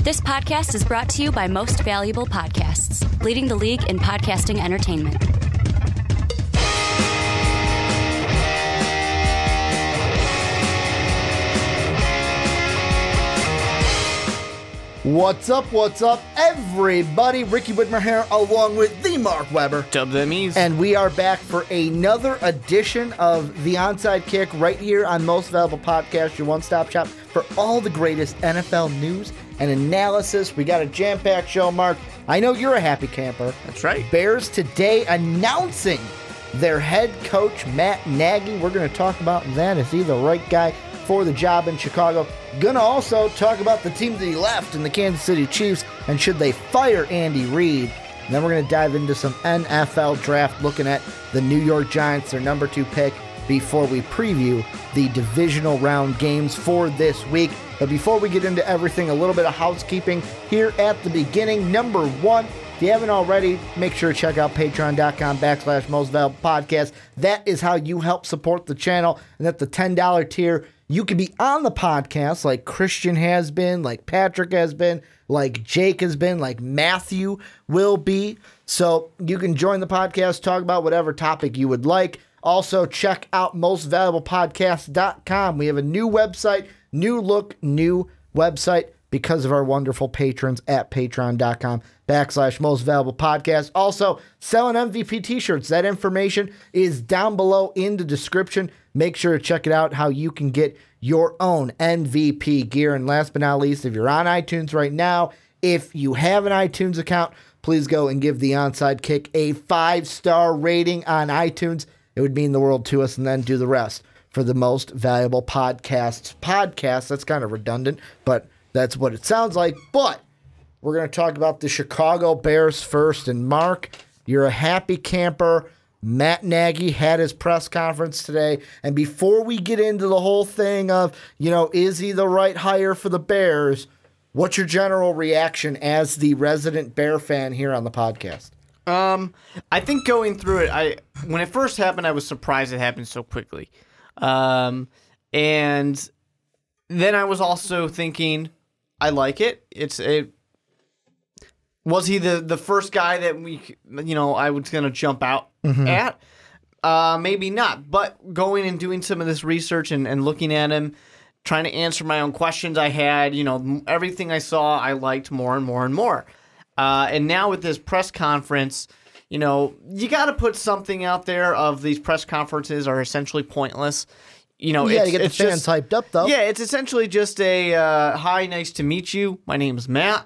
This podcast is brought to you by Most Valuable Podcasts, leading the league in podcasting entertainment. What's up, everybody? Ricky Widmer here, along with the Mark Weber. Dub them ease. And we are back for another edition of the Onside Kick right here on Most Valuable Podcast, your one-stop shop for all the greatest NFL news and analysis. We got a jam-packed show, Mark. I know you're a happy camper. That's right. Bears today announcing their head coach, Matt Nagy. We're going to talk about that. Is he the right guy for the job in Chicago? Gonna also talk about the team that he left in the Kansas City Chiefs and should they fire Andy Reid. And then we're going to dive into some NFL draft, looking at the New York Giants, their number 2 pick, before we preview the divisional round games for this week. But before we get into everything, a little bit of housekeeping here at the beginning. Number 1, if you haven't already, make sure to check out patreon.com/mostvaluablepodcast. That is how you help support the channel. And at the $10 tier, you can be on the podcast like Christian has been, like Patrick has been, like Jake has been, like Matthew will be. So you can join the podcast, talk about whatever topic you would like. Also, check out mostvaluablepodcast.com. We have a new website, new look, new website because of our wonderful patrons at patreon.com/mostvaluablepodcast. Also, selling MVP t-shirts. That information is down below in the description. Make sure to check it out, how you can get your own MVP gear. And last but not least, if you're on iTunes right now, if you have an iTunes account, please go and give the Onside Kick a 5-star rating on iTunes. It would mean the world to us, and then do the rest for the Most Valuable Podcasts. That's kind of redundant, but that's what it sounds like. But we're going to talk about the Chicago Bears first. And Mark, you're a happy camper. Matt Nagy had his press conference today. And before we get into the whole thing of, is he the right hire for the Bears, what's your general reaction as the resident Bear fan here on the podcast? I think going through it, when it first happened, I was surprised it happened so quickly. And then I was also thinking, I like it. Was he the first guy that I was going to jump out at? Maybe not. But going and doing some of this research and looking at him, trying to answer my own questions I had, everything I saw, I liked more and more and more. And now with this press conference, you got to put something out there of these press conferences are essentially pointless. You get the fans hyped up, though. Yeah, it's essentially just a, hi, nice to meet you. My name's Matt.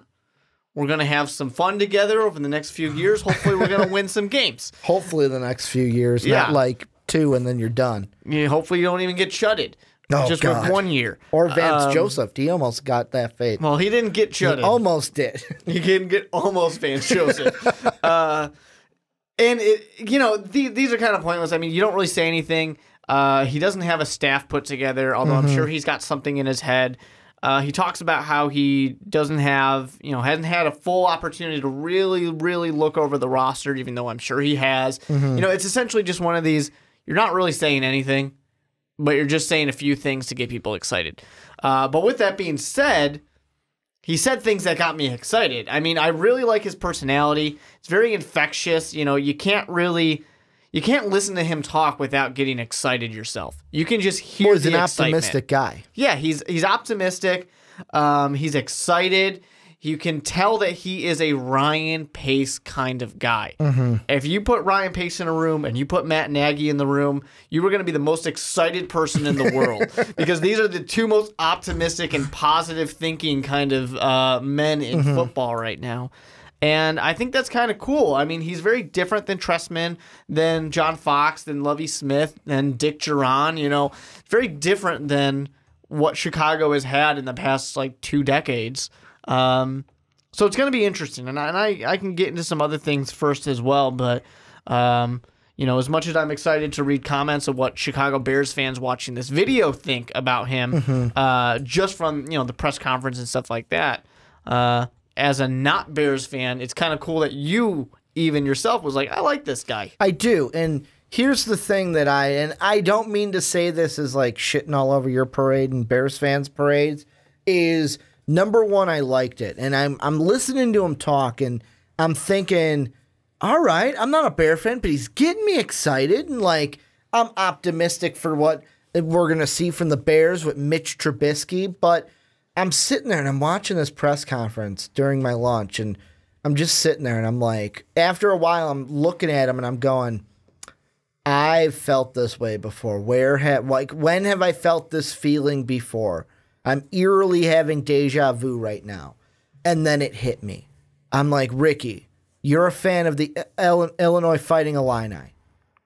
We're going to have some fun together over the next few years. Hopefully, we're going to win some games. Hopefully, the next few years, not like 2 and then you're done. Yeah, hopefully, you don't even get shutted. Just God. with 1 year. Or Vance Joseph. He almost got that fate. Well, he didn't get shutted. He almost did. He didn't get almost Vance Joseph. And, these are kind of pointless. I mean, you don't really say anything. He doesn't have a staff put together, although I'm sure he's got something in his head. He talks about how he doesn't have, hasn't had a full opportunity to really, really look over the roster, even though I'm sure he has. It's essentially just one of these, you're not really saying anything, but you're just saying a few things to get people excited. But with that being said, he said things that got me excited. I mean, I really like his personality. It's very infectious. You can't listen to him talk without getting excited yourself. You can just hear he's the an excitement. Optimistic guy. Yeah, he's optimistic. He's excited. You can tell that he is a Ryan Pace kind of guy. If you put Ryan Pace in a room and you put Matt Nagy in the room, you were going to be the most excited person in the world because these are the two most optimistic and positive thinking kind of men in football right now. And I think that's kind of cool. I mean, he's very different than Trestman, than John Fox, than Lovie Smith, than Dick Duran. Very different than what Chicago has had in the past 2 decades. So it's going to be interesting, and I can get into some other things first as well. But as much as I'm excited to read comments of what Chicago Bears fans watching this video think about him, just from the press conference and stuff like that. As a not Bears fan, it's kind of cool that you even yourself was like, I like this guy. I do, and here's the thing that I don't mean to say this as like shitting all over your parade and Bears fans' parades, is Number one, I liked it. And I'm listening to him talk, and I'm thinking, all right, I'm not a Bear fan, but he's getting me excited. And, like, I'm optimistic for what we're going to see from the Bears with Mitch Trubisky. But I'm sitting there, and I'm watching this press conference during my lunch, and I'm just sitting there, and I'm like, after a while, I'm looking at him, and I'm going, I've felt this way before. When have I felt this feeling before? I'm eerily having deja vu right now. And then it hit me. I'm like, Ricky, you're a fan of the Illinois Fighting Illini.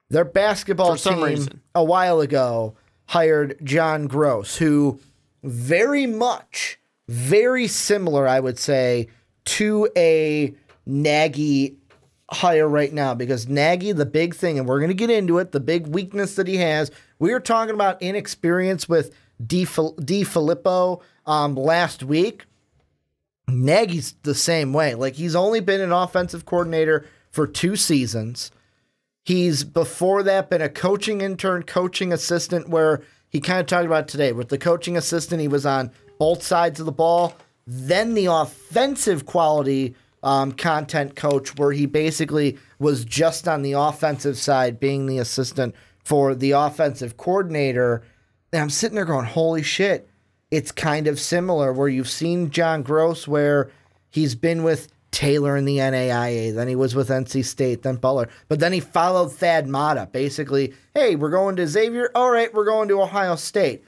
Their basketball team a while ago hired John Gross, who very similar, I would say, to a Nagy hire right now, because Nagy, the big thing, and we're going to get into it, the big weakness that he has, we were talking about inexperience with DeFilippo last week. Nagy's the same way. Like, he's only been an offensive coordinator for 2 seasons. He's before that been a coaching intern, coaching assistant, where he kind of talked about today. With the coaching assistant, he was on both sides of the ball. Then the offensive quality content coach, where he basically was just on the offensive side, being the assistant for the offensive coordinator. And I'm sitting there going, holy shit, it's kind of similar, where you've seen John Gross, where he's been with Taylor in the NAIA, then he was with NC State, then Butler, but then he followed Thad Matta, basically, hey, we're going to Xavier, all right, we're going to Ohio State.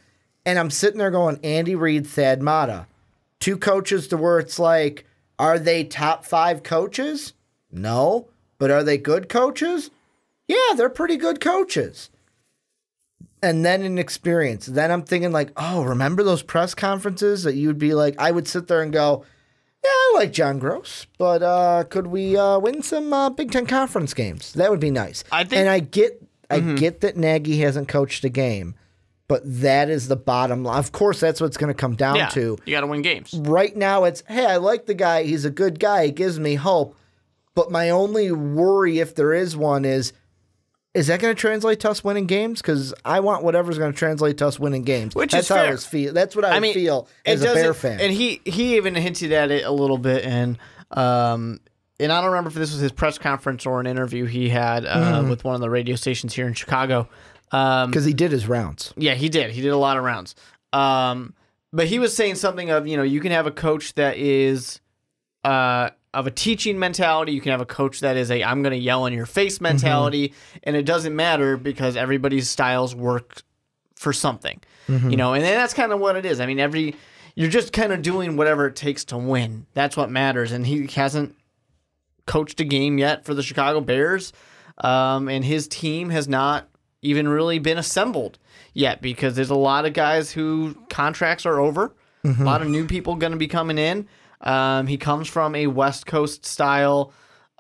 And I'm sitting there going, Andy Reid, Thad Matta, 2 coaches to where it's like, are they top 5 coaches? No. But are they good coaches? Yeah, they're pretty good coaches. And then in experience. Then I'm thinking like, oh, remember those press conferences that you'd be like, I would sit there and go, yeah, I like John Gross, but could we win some Big Ten Conference games? That would be nice. I get that Nagy hasn't coached a game, but that is the bottom line. Of course, that's what it's going to come down to. You got to win games. Right now, it's, hey, I like the guy. He's a good guy. He gives me hope. But my only worry, if there is one, is that going to translate to us winning games? Because I want whatever's going to translate to us winning games. That's how I feel. That's what I feel as a Bear fan. And he even hinted at it a little bit. And I don't remember if this was his press conference or an interview he had with one of the radio stations here in Chicago. Because he did his rounds. Yeah, he did. He did a lot of rounds. But he was saying something of, you can have a coach that is of a teaching mentality. You can have a coach that is I'm going to yell in your face mentality. And it doesn't matter because everybody's styles work for something. And then that's kind of what it is. I mean, you're just kind of doing whatever it takes to win. That's what matters. And he hasn't coached a game yet for the Chicago Bears. And his team has not even really been assembled yet, because there's a lot of guys who contracts are over. A lot of new people going to be coming in. He comes from a West Coast style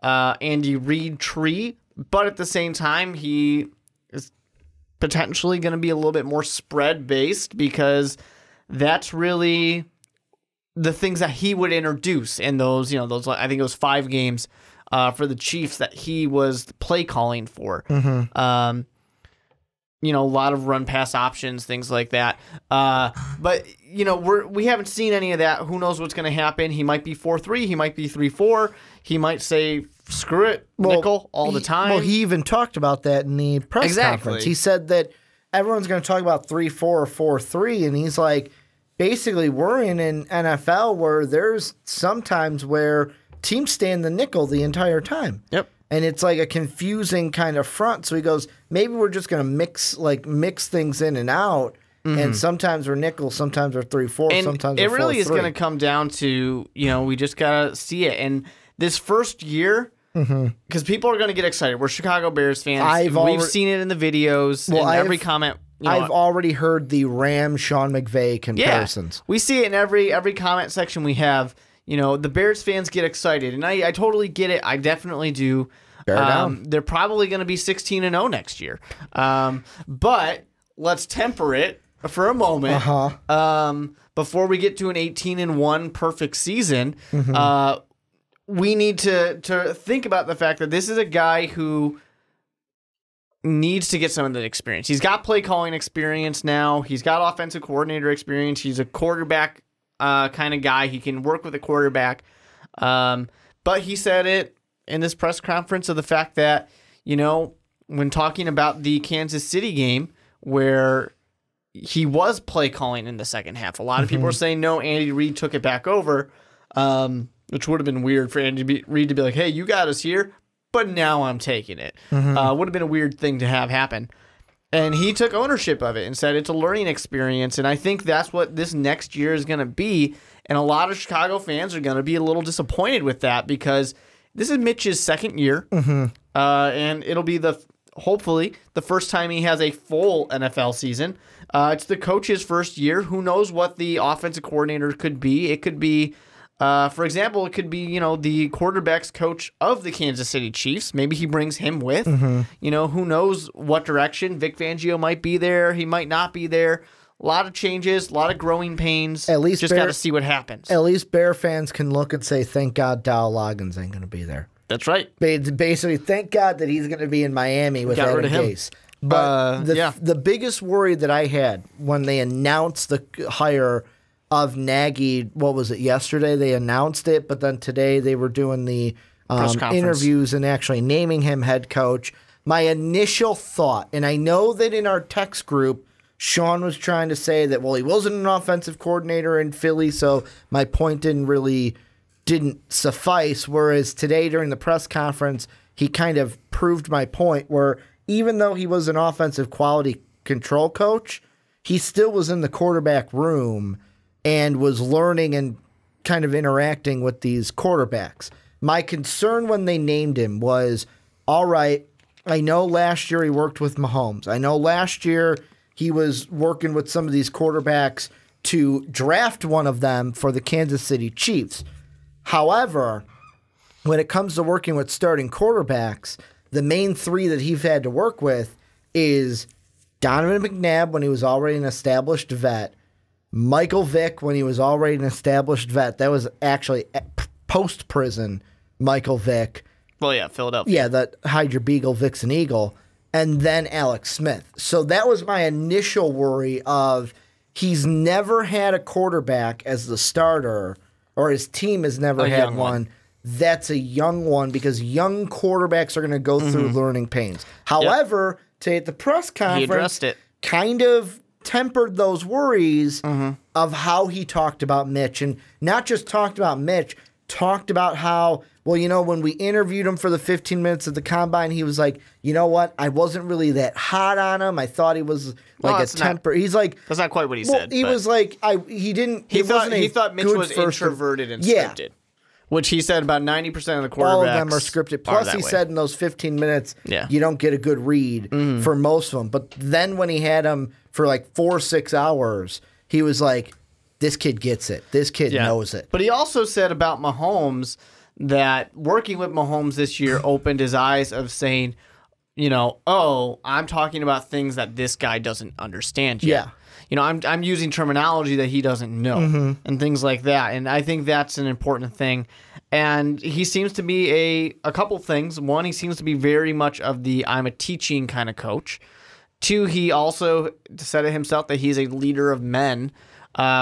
Andy Reid tree, but at the same time, he is potentially going to be a little bit more spread based, because that's really the things that he would introduce in those, I think it was 5 games for the Chiefs that he was play calling for. A lot of run pass options, things like that. But we haven't seen any of that. Who knows what's going to happen? He might be 4-3. He might be 3-4. He might say, screw it, nickel all the time. Well, he even talked about that in the press conference. He said that everyone's going to talk about 3-4 or 4-3. And he's like, basically, we're in an NFL where there's sometimes where teams stay in the nickel the entire time. Yep. And it's like a confusing kind of front. So he goes, maybe we're just going to mix things in and out. And sometimes we're nickel, sometimes we're 3-4, and sometimes we're 4-3. It really is going to come down to, we just got to see it. And this first year, because people are going to get excited. We're Chicago Bears fans. We've seen it in the videos, every comment. I've already heard the Sean McVay comparisons. Yeah, we see it in every comment section we have. The Bears fans get excited, and I totally get it. I definitely do. They're probably going to be 16-0 next year. But let's temper it for a moment. Before we get to an 18-1 perfect season, we need to think about the fact that this is a guy who needs to get some of that experience. He's got play calling experience now. He's got offensive coordinator experience. He's a quarterback kind of guy. He can work with a quarterback. But he said it in this press conference of the fact that, when talking about the Kansas City game where he was play calling in the second half, a lot of people are saying, no, Andy Reid took it back over, which would have been weird for Andy Reid to be like, hey, you got us here, but now I'm taking it. Would have been a weird thing to have happen. And he took ownership of it and said it's a learning experience. And I think that's what this next year is going to be. And a lot of Chicago fans are going to be a little disappointed with that because this is Mitch's second year. And it'll be hopefully the first time he has a full NFL season. It's the coach's first year. Who knows what the offensive coordinator could be? It could be, for example, it could be, the quarterback's coach of the Kansas City Chiefs. Maybe he brings him with. Who knows what direction. Vic Fangio might be there. He might not be there. A lot of changes, a lot of growing pains. At least just got to see what happens. At least Bear fans can look and say, thank God Dow Loggins ain't going to be there. That's right. Basically, thank God that he's going to be in Miami with Got rid of Adam him. Gase. But the biggest worry that I had when they announced the hire of Nagy, what was it, yesterday? They announced it, but then today they were doing the interviews and actually naming him head coach. My initial thought, and I know that in our text group, Sean was trying to say that, well, he wasn't an offensive coordinator in Philly, so my point didn't suffice, whereas today during the press conference, he kind of proved my point where even though he was an offensive quality control coach, he still was in the quarterback room and was learning and kind of interacting with these quarterbacks. My concern when they named him was, all right, I know last year he worked with Mahomes. I know last year he was working with some of these quarterbacks to draft one of them for the Kansas City Chiefs. However, when it comes to working with starting quarterbacks, the main three that he's had to work with is Donovan McNabb when he was already an established vet, Michael Vick when he was already an established vet. That was actually post-prison Michael Vick. Well, yeah, Philadelphia. Yeah, that hide your beagle, Vixen Eagle. And then Alex Smith. So that was my initial worry of he's never had a quarterback as the starter, or his team has never had one. That's a young one because young quarterbacks are going to go through learning pains. However, today at the press conference, kind of tempered those worries of how he talked about Mitch. And not just talked about Mitch, talked about how, well, when we interviewed him for the 15 minutes at the Combine, he was like, you know what? I wasn't really that hot on him. I thought he was like a temper. He's like... That's not quite what he said. He was like... He thought Mitch was introverted and scripted. Which he said about 90% of the quarterbacks. All of them are scripted. Plus, he said in those 15 minutes, you don't get a good read for most of them. But then when he had him for like 4 or 6 hours, he was like, this kid gets it. This kid knows it. But he also said about Mahomes that working with Mahomes this year opened his eyes of saying, I'm talking about things that this guy doesn't understand yet. I'm using terminology that he doesn't know and things like that. And I think that's an important thing. And he seems to be a couple things. One, he seems to be very much of the I'm a teaching kind of coach. Two, he also said it himself that he's a leader of men,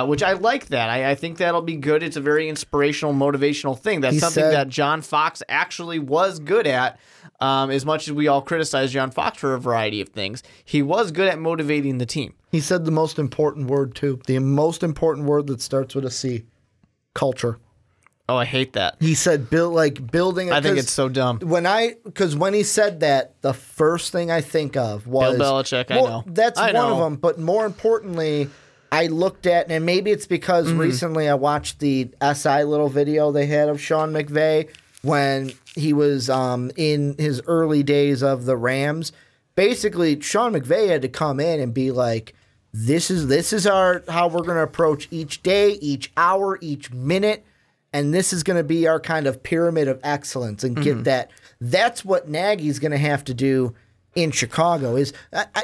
which I like that. I think that'll be good. It's a very inspirational, motivational thing. That's something that John Fox actually was good at. As much as we all criticize John Fox for a variety of things, he was good at motivating the team. He said the most important word, too. The most important word that starts with a C. Culture. Oh, I hate that. He said building. I think it's so dumb. Because when he said that, the first thing I think of was... Bill Belichick, I know. That's one of them. But more importantly, I looked at, and maybe it's because recently I watched the SI little video they had of Sean McVay when he was in his early days of the Rams. Basically, Sean McVay had to come in and be like, this is how we're going to approach each day, each hour, each minute, and this is going to be our kind of pyramid of excellence and get that. That's what Nagy's going to have to do in Chicago.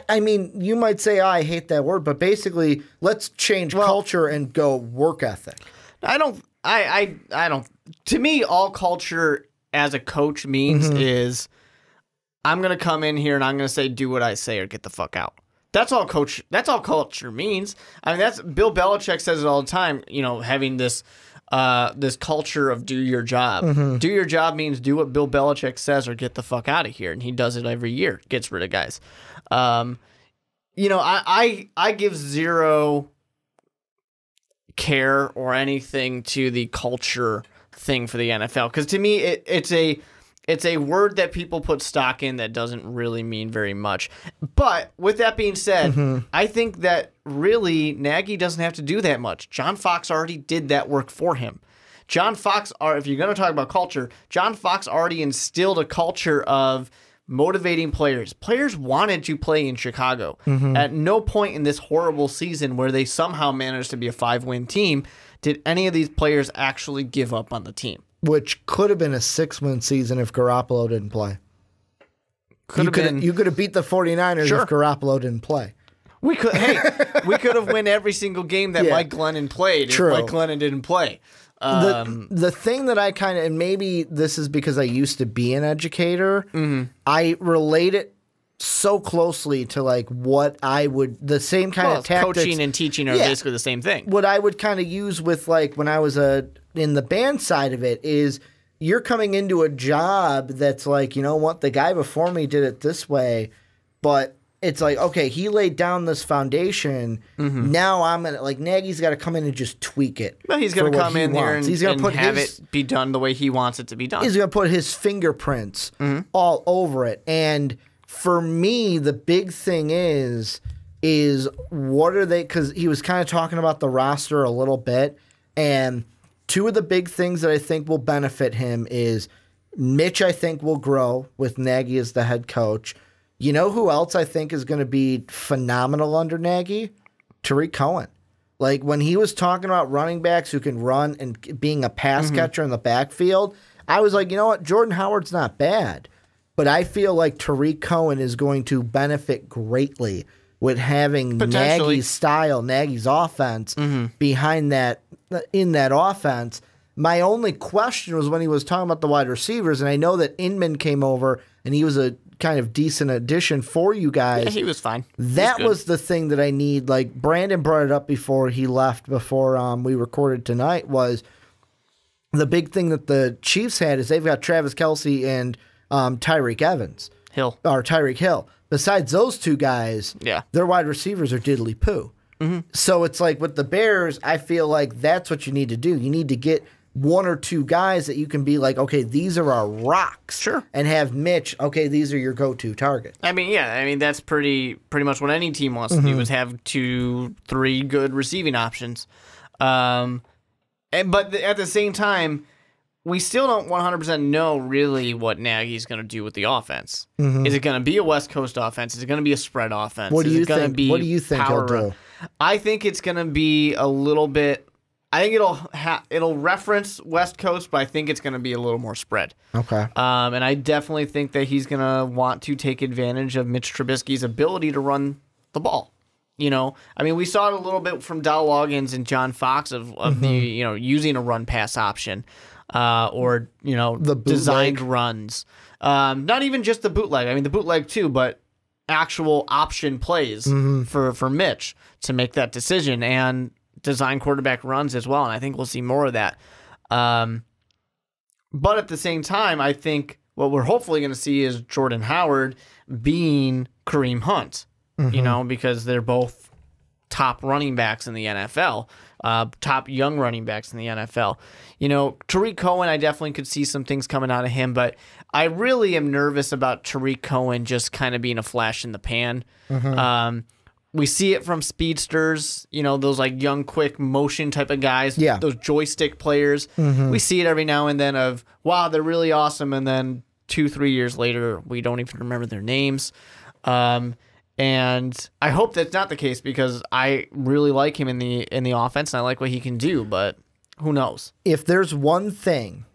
I mean, you might say, I hate that word, but basically, let's change culture and go work ethic. I don't. To me, all culture as a coach means is I'm going to come in here and I'm going to say, do what I say or get the fuck out. That's all culture means. I mean, that's Bill Belichick says it all the time. You know, having this culture of do your job. Mm-hmm. Do your job means do what Bill Belichick says or get the fuck out of here, and he does it every year. Gets rid of guys. You know, I give zero care or anything to the culture thing for the NFL, because to me it's a word that people put stock in that doesn't really mean very much. But with that being said, I think that really Nagy doesn't have to do that much. John Fox already did that work for him. John Fox, if you're going to talk about culture, John Fox already instilled a culture of motivating players. Players wanted to play in Chicago. At no point in this horrible season where they somehow managed to be a 5-win team did any of these players actually give up on the team. Which could have been a 6-win season if Garoppolo didn't play. You could have beat the 49ers if Garoppolo didn't play. We could have won every single game that Mike Glennon played if Mike Glennon didn't play. The thing that I kind of, and maybe this is because I used to be an educator, I relate it so closely to like what I would, the same kind of tactics. Coaching and teaching are basically the same thing. What I would kind of use with like when I was in the band side of it is you're coming into a job that's like, you know what, the guy before me did it this way, but it's like, okay, he laid down this foundation. Now I'm going to, like, Nagy's got to come in and just tweak it. Well, he's going to come in here and, he's gonna put have it be done the way he wants it to be done. He's going to put his fingerprints all over it. And for me, the big thing is what are they, because he was kind of talking about the roster a little bit. And two of the big things that I think will benefit him is Mitch, I think, will grow with Nagy as the head coach. You know who else I think is going to be phenomenal under Nagy? Tariq Cohen. Like when he was talking about running backs who can run and being a pass catcher in the backfield, I was like, you know what? Jordan Howard's not bad. But I feel like Tariq Cohen is going to benefit greatly with having Nagy's style, Nagy's offense behind that, in that offense. My only question was when he was talking about the wide receivers, and I know that Inman came over and he was a kind of decent addition for you guys. Yeah, he was fine. That was the thing that I need. Like Brandon brought it up before he left, before we recorded tonight, was the big thing that the Chiefs had is they've got Travis Kelce and Tyreek Hill. Besides those two guys, their wide receivers are diddly poo. So it's like with the Bears, I feel like that's what you need to do. You need to get one or two guys that you can be like, okay, these are our rocks. Sure. And have Mitch, okay, these are your go-to targets. I mean, that's pretty much what any team wants to do is have 2-3 good receiving options. But at the same time, we still don't 100% know really what Nagy's going to do with the offense. Is it going to be a West Coast offense? Is it going to be a spread offense? What do you think? What do you think he'll do? I think it's going to be a little bit. I think it'll reference West Coast, but I think it's going to be a little more spread. Okay. And I definitely think that he's going to want to take advantage of Mitch Trubisky's ability to run the ball. You know, I mean, we saw it a little bit from Dow Loggins and John Fox of the using a run pass option. Or the designed runs, not even just the bootleg. I mean, the bootleg too, but actual option plays for Mitch to make that decision and design quarterback runs as well. And I think we'll see more of that. But at the same time, I think what we're hopefully going to see is Jordan Howard being Kareem Hunt. Because they're both top running backs in the NFL. Top young running backs in the NFL. Tariq Cohen, I definitely could see some things coming out of him, but I really am nervous about Tariq Cohen just kind of being a flash in the pan. We see it from speedsters, those like young, quick motion type of guys, those joystick players. We see it every now and then of, wow, they're really awesome, and then 2-3 years later, we don't even remember their names. And I hope that's not the case because I really like him in the offense and I like what he can do, but who knows? If there's one thing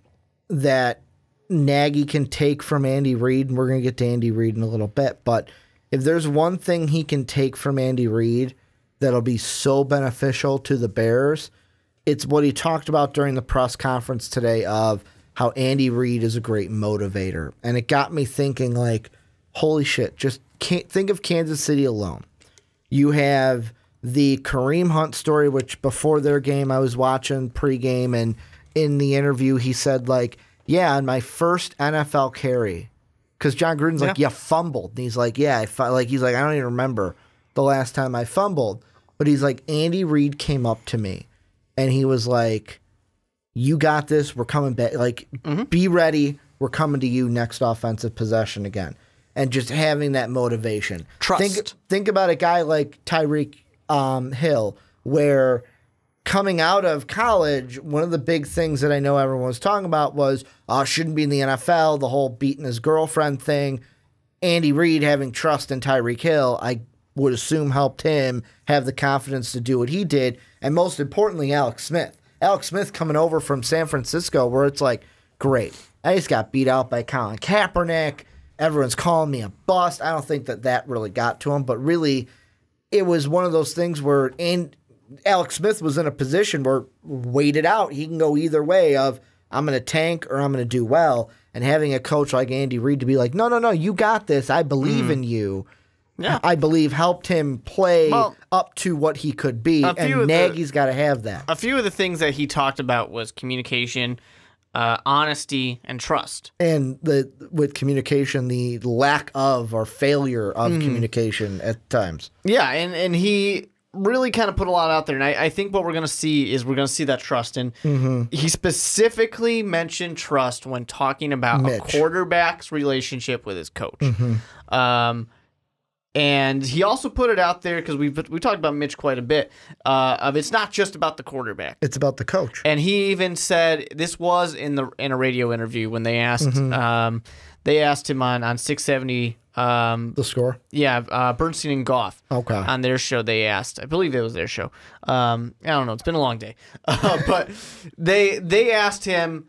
that Nagy can take from Andy Reid, and we're going to get to Andy Reid in a little bit, but if there's one thing he can take from Andy Reid that'll be so beneficial to the Bears, it's what he talked about during the press conference today of how Andy Reid is a great motivator. And it got me thinking like, holy shit, just can't think of Kansas City alone. You have the Kareem Hunt story, which before their game I was watching pregame, and in the interview he said, like, yeah, on my first NFL carry, because John Gruden's like, you fumbled. And he's like, yeah, he's like, I don't even remember the last time I fumbled. But he's like, Andy Reid came up to me and he was like, you got this. We're coming back. Like, be ready. We're coming to you next offensive possession again. And just having that motivation. Trust. Think about a guy like Tyreek Hill, where coming out of college, one of the big things that I know everyone was talking about was, shouldn't be in the NFL, the whole beating his girlfriend thing. Andy Reid having trust in Tyreek Hill, I would assume helped him have the confidence to do what he did. And most importantly, Alex Smith. Alex Smith coming over from San Francisco, where it's like, great. I just got beat out by Colin Kaepernick. Everyone's calling me a bust. I don't think that really got to him, but really it was one of those things where Alex Smith was in a position where wait it out. He can go either way of I'm going to tank or I'm going to do well. And having a coach like Andy Reid to be like, no, you got this. I believe in you. Yeah. I believe helped him play up to what he could be. And Nagy's got to have that. A few of the things that he talked about was communication, honesty, and trust. And with communication, the lack of or failure of communication at times. Yeah, and he really kind of put a lot out there. And I think what we're going to see is that trust. And he specifically mentioned trust when talking about a quarterback's relationship with his coach. And he also put it out there, because we talked about Mitch quite a bit, of it's not just about the quarterback. It's about the coach. And he even said, this was in a radio interview when they asked him on 670. The Score? Yeah, Bernstein and Goff. Okay. On their show, they asked. I believe it was their show. I don't know. It's been a long day. But they asked him,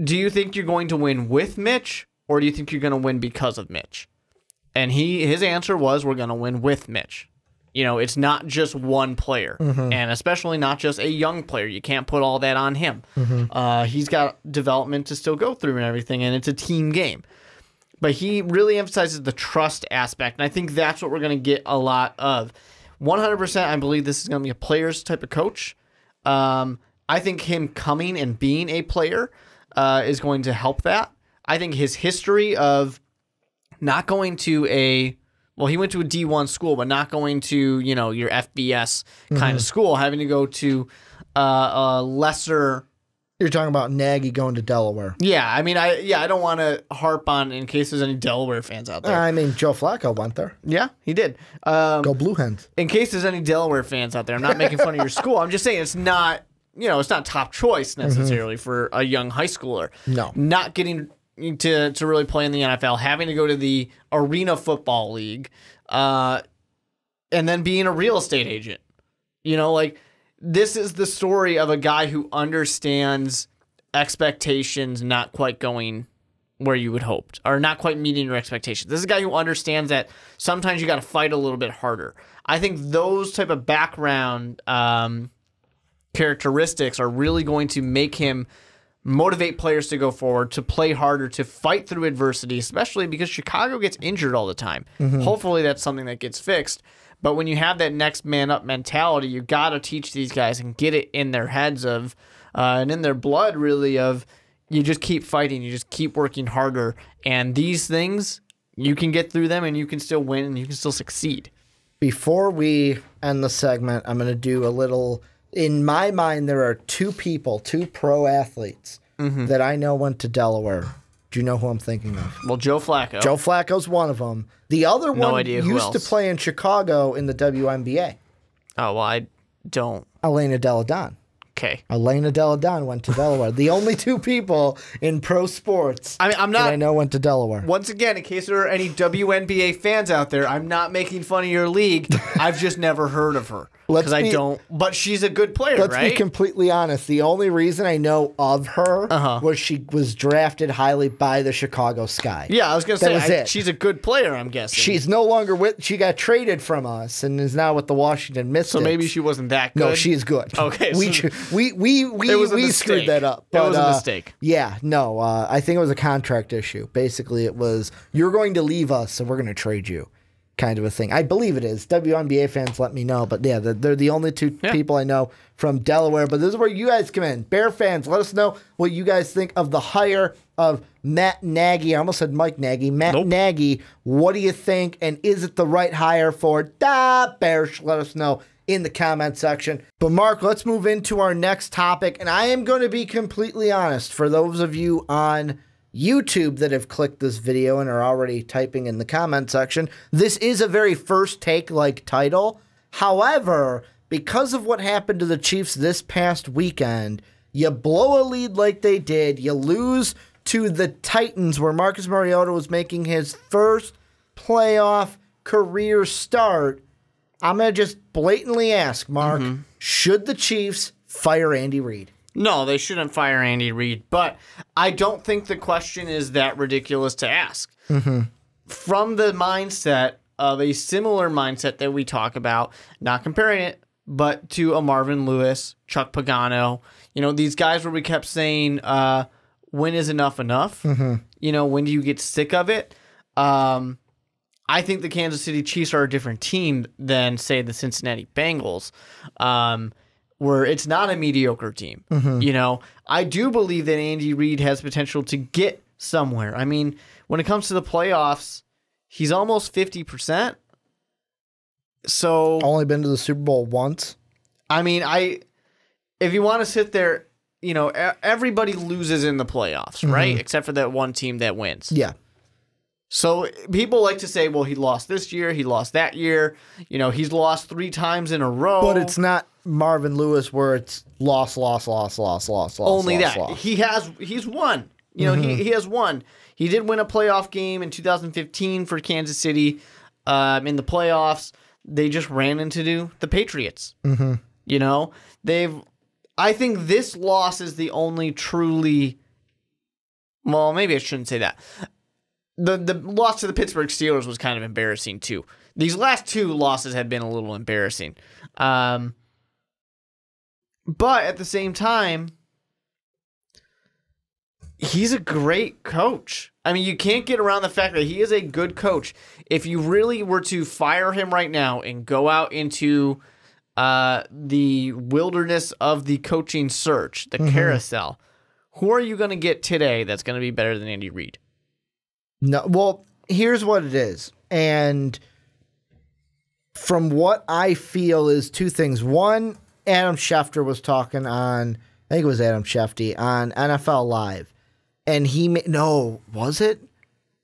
do you think you're going to win with Mitch, or do you think you're going to win because of Mitch? And his answer was, we're going to win with Mitch. You know, it's not just one player, and especially not just a young player. You can't put all that on him. He's got development to still go through and everything, and it's a team game. But he really emphasizes the trust aspect, and I think that's what we're going to get a lot of. 100%, I believe this is going to be a player's type of coach. I think him coming and being a player is going to help that. I think his history of not going to he went to a D1 school, but not going to, your FBS kind of school, having to go to a lesser. You're talking about Nagy going to Delaware. Yeah, I mean, I don't want to harp on, in case there's any Delaware fans out there. I mean, Joe Flacco went there. Yeah, he did. Go Blue Hens. In case there's any Delaware fans out there, I'm not making fun of your school. I'm just saying it's not, it's not top choice necessarily for a young high schooler. No. Not getting to really play in the NFL, having to go to the Arena Football League, and then being a real estate agent. This is the story of a guy who understands expectations not quite going where you would hope, or not quite meeting your expectations. This is a guy who understands that sometimes you got to fight a little bit harder. I think those type of background characteristics are really going to make him motivate players to go forward, to play harder, to fight through adversity, especially because Chicago gets injured all the time. Hopefully that's something that gets fixed. But when you have that next man up mentality, you got to teach these guys and get it in their heads of, and in their blood really, of you just keep fighting, you just keep working harder. And these things, you can get through them and you can still win and you can still succeed. Before we end the segment, I'm going to do a little. In my mind, there are two pro athletes that I know went to Delaware. Do you know who I'm thinking of? Well, Joe Flacco. Joe Flacco's one of them. The other one used to play in Chicago in the WNBA. Oh, well, I don't. Elena Delle Donne. Okay. Elena Delle Donne went to Delaware. The only two people in pro sports that I know went to Delaware. Once again, in case there are any WNBA fans out there, I'm not making fun of your league. I've just never heard of her. But she's a good player, right? Let's be completely honest. The only reason I know of her was she was drafted highly by the Chicago Sky. Yeah, I was going to say, she's a good player, I'm guessing. She's no longer she got traded from us and is now with the Washington Mystics. So maybe she wasn't that good? No, she's good. Okay. We screwed that up. But, it was a mistake. Yeah, no, I think it was a contract issue. Basically, it was, you're going to leave us, so we're going to trade you. kind of a thing. I believe it is. WNBA fans let me know, but yeah, they're the only two people I know from Delaware. But this is where you guys come in. Bear fans, let us know what you guys think of the hire of Matt Nagy. I almost said Mike Nagy. Matt Nagy, what do you think? And is it the right hire for the Bears? Let us know in the comment section. But Mark, let's move into our next topic. And I am going to be completely honest, for those of you on YouTube that have clicked this video and are already typing in the comment section, this is a very first take like title. However, because of what happened to the Chiefs this past weekend, you blow a lead like they did, you lose to the Titans where Marcus Mariota was making his first playoff career start. I'm going to just blatantly ask, Mark, should the Chiefs fire Andy Reid? No, they shouldn't fire Andy Reid, but I don't think the question is that ridiculous to ask. From the mindset of a similar mindset that we talk about, not comparing it, but to a Marvin Lewis, Chuck Pagano, these guys where we kept saying, when is enough enough? When do you get sick of it? I think the Kansas City Chiefs are a different team than, say, the Cincinnati Bengals. Where it's not a mediocre team. I do believe that Andy Reid has potential to get somewhere. I mean, when it comes to the playoffs, he's almost 50%. So only been to the Super Bowl once. I mean, if you want to sit there, everybody loses in the playoffs, right? Except for that one team that wins. Yeah. So people like to say, well, he lost this year, he lost that year. He's lost 3 times in a row. But it's not Marvin Lewis where it's loss. Only that. He's won. He has won. He did win a playoff game in 2015 for Kansas City in the playoffs. They just ran into the Patriots. I think this loss is the only truly, well, maybe I shouldn't say that. The loss to the Pittsburgh Steelers was kind of embarrassing too. These last 2 losses have been a little embarrassing. But at the same time, he's a great coach. I mean, you can't get around the fact that he is a good coach. If you really were to fire him right now and go out into the wilderness of the coaching search, the carousel, who are you going to get today that's going to be better than Andy Reid? No, well, here's what it is. And from what I feel is 2 things. One, Adam Schefter was talking on, I think it was Adam Schefter, on NFL Live. And was it?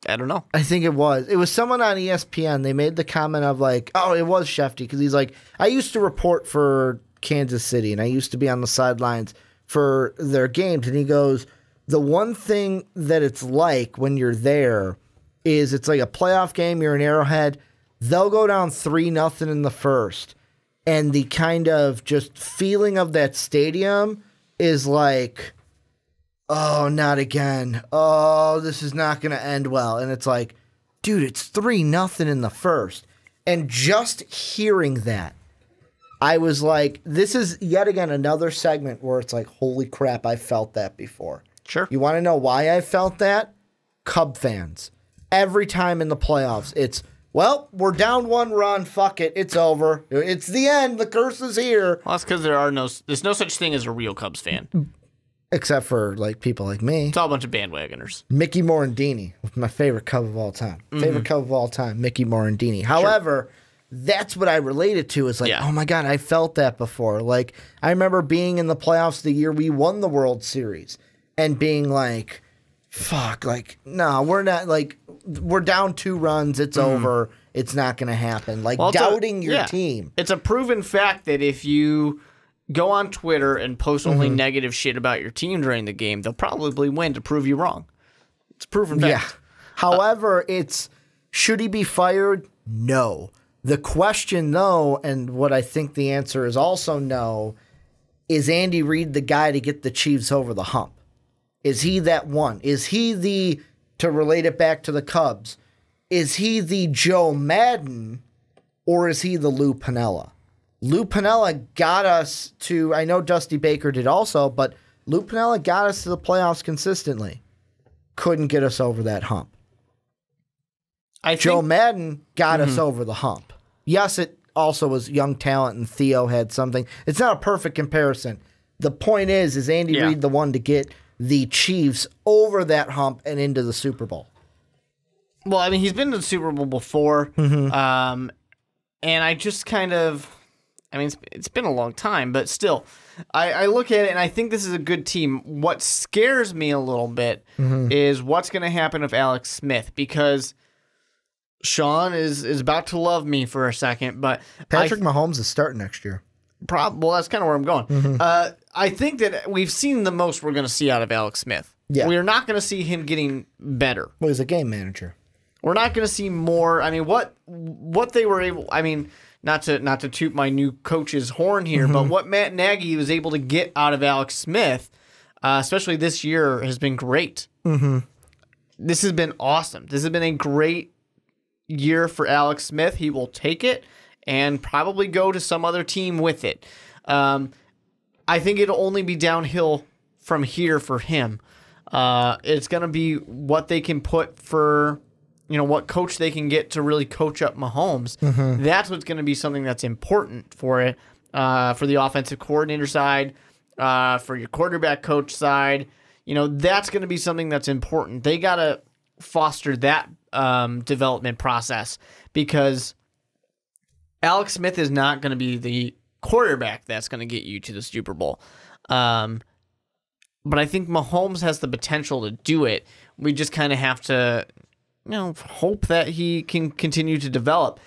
I don't know. I think it was. It was someone on ESPN. They made the comment of like, oh, it was Schefter. Because he's like, I used to report for Kansas City. And I used to be on the sidelines for their games. And he goes, the one thing that it's like when you're there is it's like a playoff game. You're in Arrowhead. They'll go down 3-0 in the first. And the kind of just feeling of that stadium is like, oh, not again. Oh, this is not going to end well. And it's like, dude, it's 3-0 in the first. And just hearing that, I was like, this is yet again another segment where it's like, holy crap, I felt that before. Sure. You want to know why I felt that? Cub fans. Every time in the playoffs, it's, well, we're down 1 run. Fuck it. It's over. It's the end. The curse is here. Well, that's because there's no such thing as a real Cubs fan. Except for like people like me. It's all a bunch of bandwagoners. Mickey Morandini, my favorite Cub of all time. Favorite Cub of all time, Mickey Morandini. However, that's what I related to. Is like, oh my God, I felt that before. Like, I remember being in the playoffs the year we won the World Series. And being like, fuck, like, no, we're not, like, we're down 2 runs. It's over. It's not going to happen. Like, doubting your team. It's a proven fact that if you go on Twitter and post only negative shit about your team during the game, they'll probably win to prove you wrong. It's a proven fact. Yeah. However, should he be fired? No. The question, though, and what I think the answer is also no, is Andy Reid the guy to get the Chiefs over the hump? Is he that one? Is he to relate it back to the Cubs, is he the Joe Madden or is he the Lou Piniella? Lou Piniella got us to, I know Dusty Baker did also, but Lou Piniella got us to the playoffs consistently. Couldn't get us over that hump. Joe Madden got us over the hump. Yes, it also was young talent, and Theo had something. It's not a perfect comparison. The point is Andy Reid the one to get the Chiefs over that hump and into the Super Bowl? Well, I mean, he's been to the Super Bowl before, and I just kind of, I mean, it's been a long time, but still, I look at it and I think this is a good team. What scares me a little bit is what's going to happen with Alex Smith, because Sean is about to love me for a second, but Patrick Mahomes is starting next year. Well, that's kind of where I'm going. I think that we've seen the most we're going to see out of Alex Smith. Yeah. We're not going to see him getting better. Well, he's a game manager. We're not going to see more. I mean, what they were able. I mean, not to toot my new coach's horn here, but what Matt Nagy was able to get out of Alex Smith, especially this year, has been great. This has been awesome. This has been a great year for Alex Smith. He will take it and probably go to some other team with it. I think it'll only be downhill from here for him. It's going to be what they can put for, what coach they can get to really coach up Mahomes. That's what's going to be something that's important for it, for the offensive coordinator side, for your quarterback coach side. That's going to be something that's important. They got to foster that development process, because Alex Smith is not going to be the quarterback that's going to get you to the Super Bowl. But I think Mahomes has the potential to do it. We just kind of have to, hope that he can continue to develop.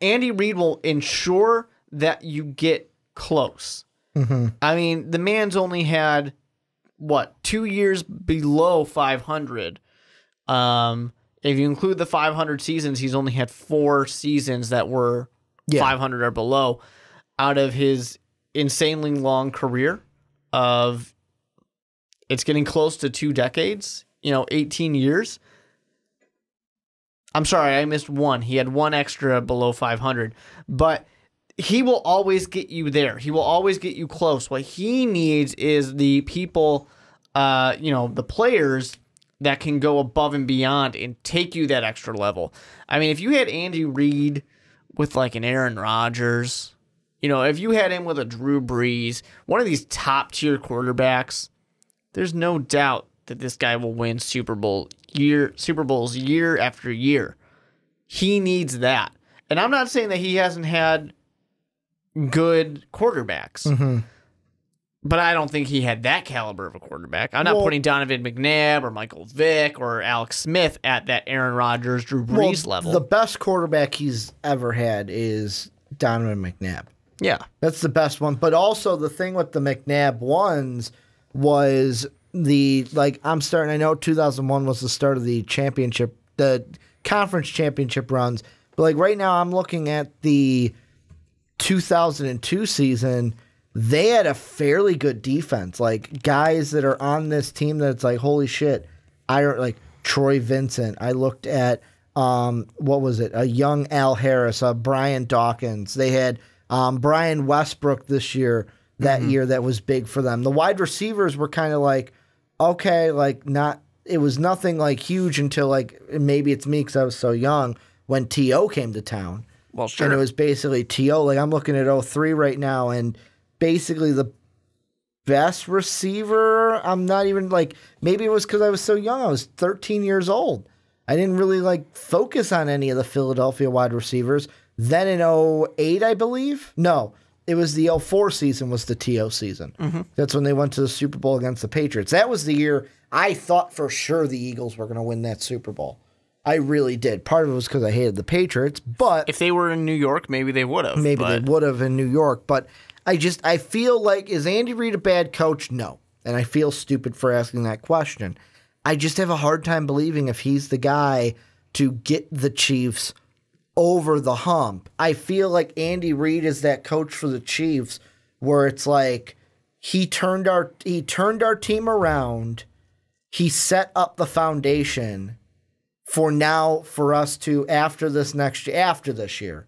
Andy Reid will ensure that you get close. I mean, the man's only had, 2 years below 500. If you include the 500 seasons, he's only had 4 seasons that were 500 or below out of his insanely long career of, it's getting close to 2 decades, 18 years. I'm sorry, I missed one. He had 1 extra below 500, but he will always get you there. He will always get you close. What he needs is the people, the players that can go above and beyond and take you that extra level. I mean, if you had Andy Reid with like an Aaron Rodgers, if you had him with a Drew Brees, one of these top tier quarterbacks, there's no doubt that this guy will win Super Bowls year after year. He needs that. And I'm not saying that he hasn't had good quarterbacks. But I don't think he had that caliber of a quarterback. I'm not putting Donovan McNabb or Michael Vick or Alex Smith at that Aaron Rodgers, Drew Brees level. The best quarterback he's ever had is Donovan McNabb. Yeah. That's the best one. But also the thing with the McNabb ones was I know 2001 was the start of the conference championship runs. But right now I'm looking at the 2002 season. They had a fairly good defense. Guys that are on this team that's holy shit. Troy Vincent. I looked at, a young Al Harris, Brian Dawkins. They had Brian Westbrook this year, that year that was big for them. The wide receivers were kind of it was nothing huge until maybe it's me because I was so young when T.O. came to town. Well, sure. And it was basically T.O. I'm looking at 03 right now, and basically the best receiver, I'm not even maybe it was because I was so young. I was 13 years old. I didn't really focus on any of the Philadelphia wide receivers. Then in 08, I believe. No, it was the 04 season was the T.O. season. That's when they went to the Super Bowl against the Patriots. That was the year I thought for sure the Eagles were going to win that Super Bowl. I really did. Part of it was because I hated the Patriots, but if they were in New York, maybe they would have. Maybe they would have in New York, but I feel is Andy Reid a bad coach? No. And I feel stupid for asking that question. I just have a hard time believing if he's the guy to get the Chiefs over the hump. I feel like Andy Reid is that coach for the Chiefs where it's he turned our team around. He set up the foundation for us to after this year,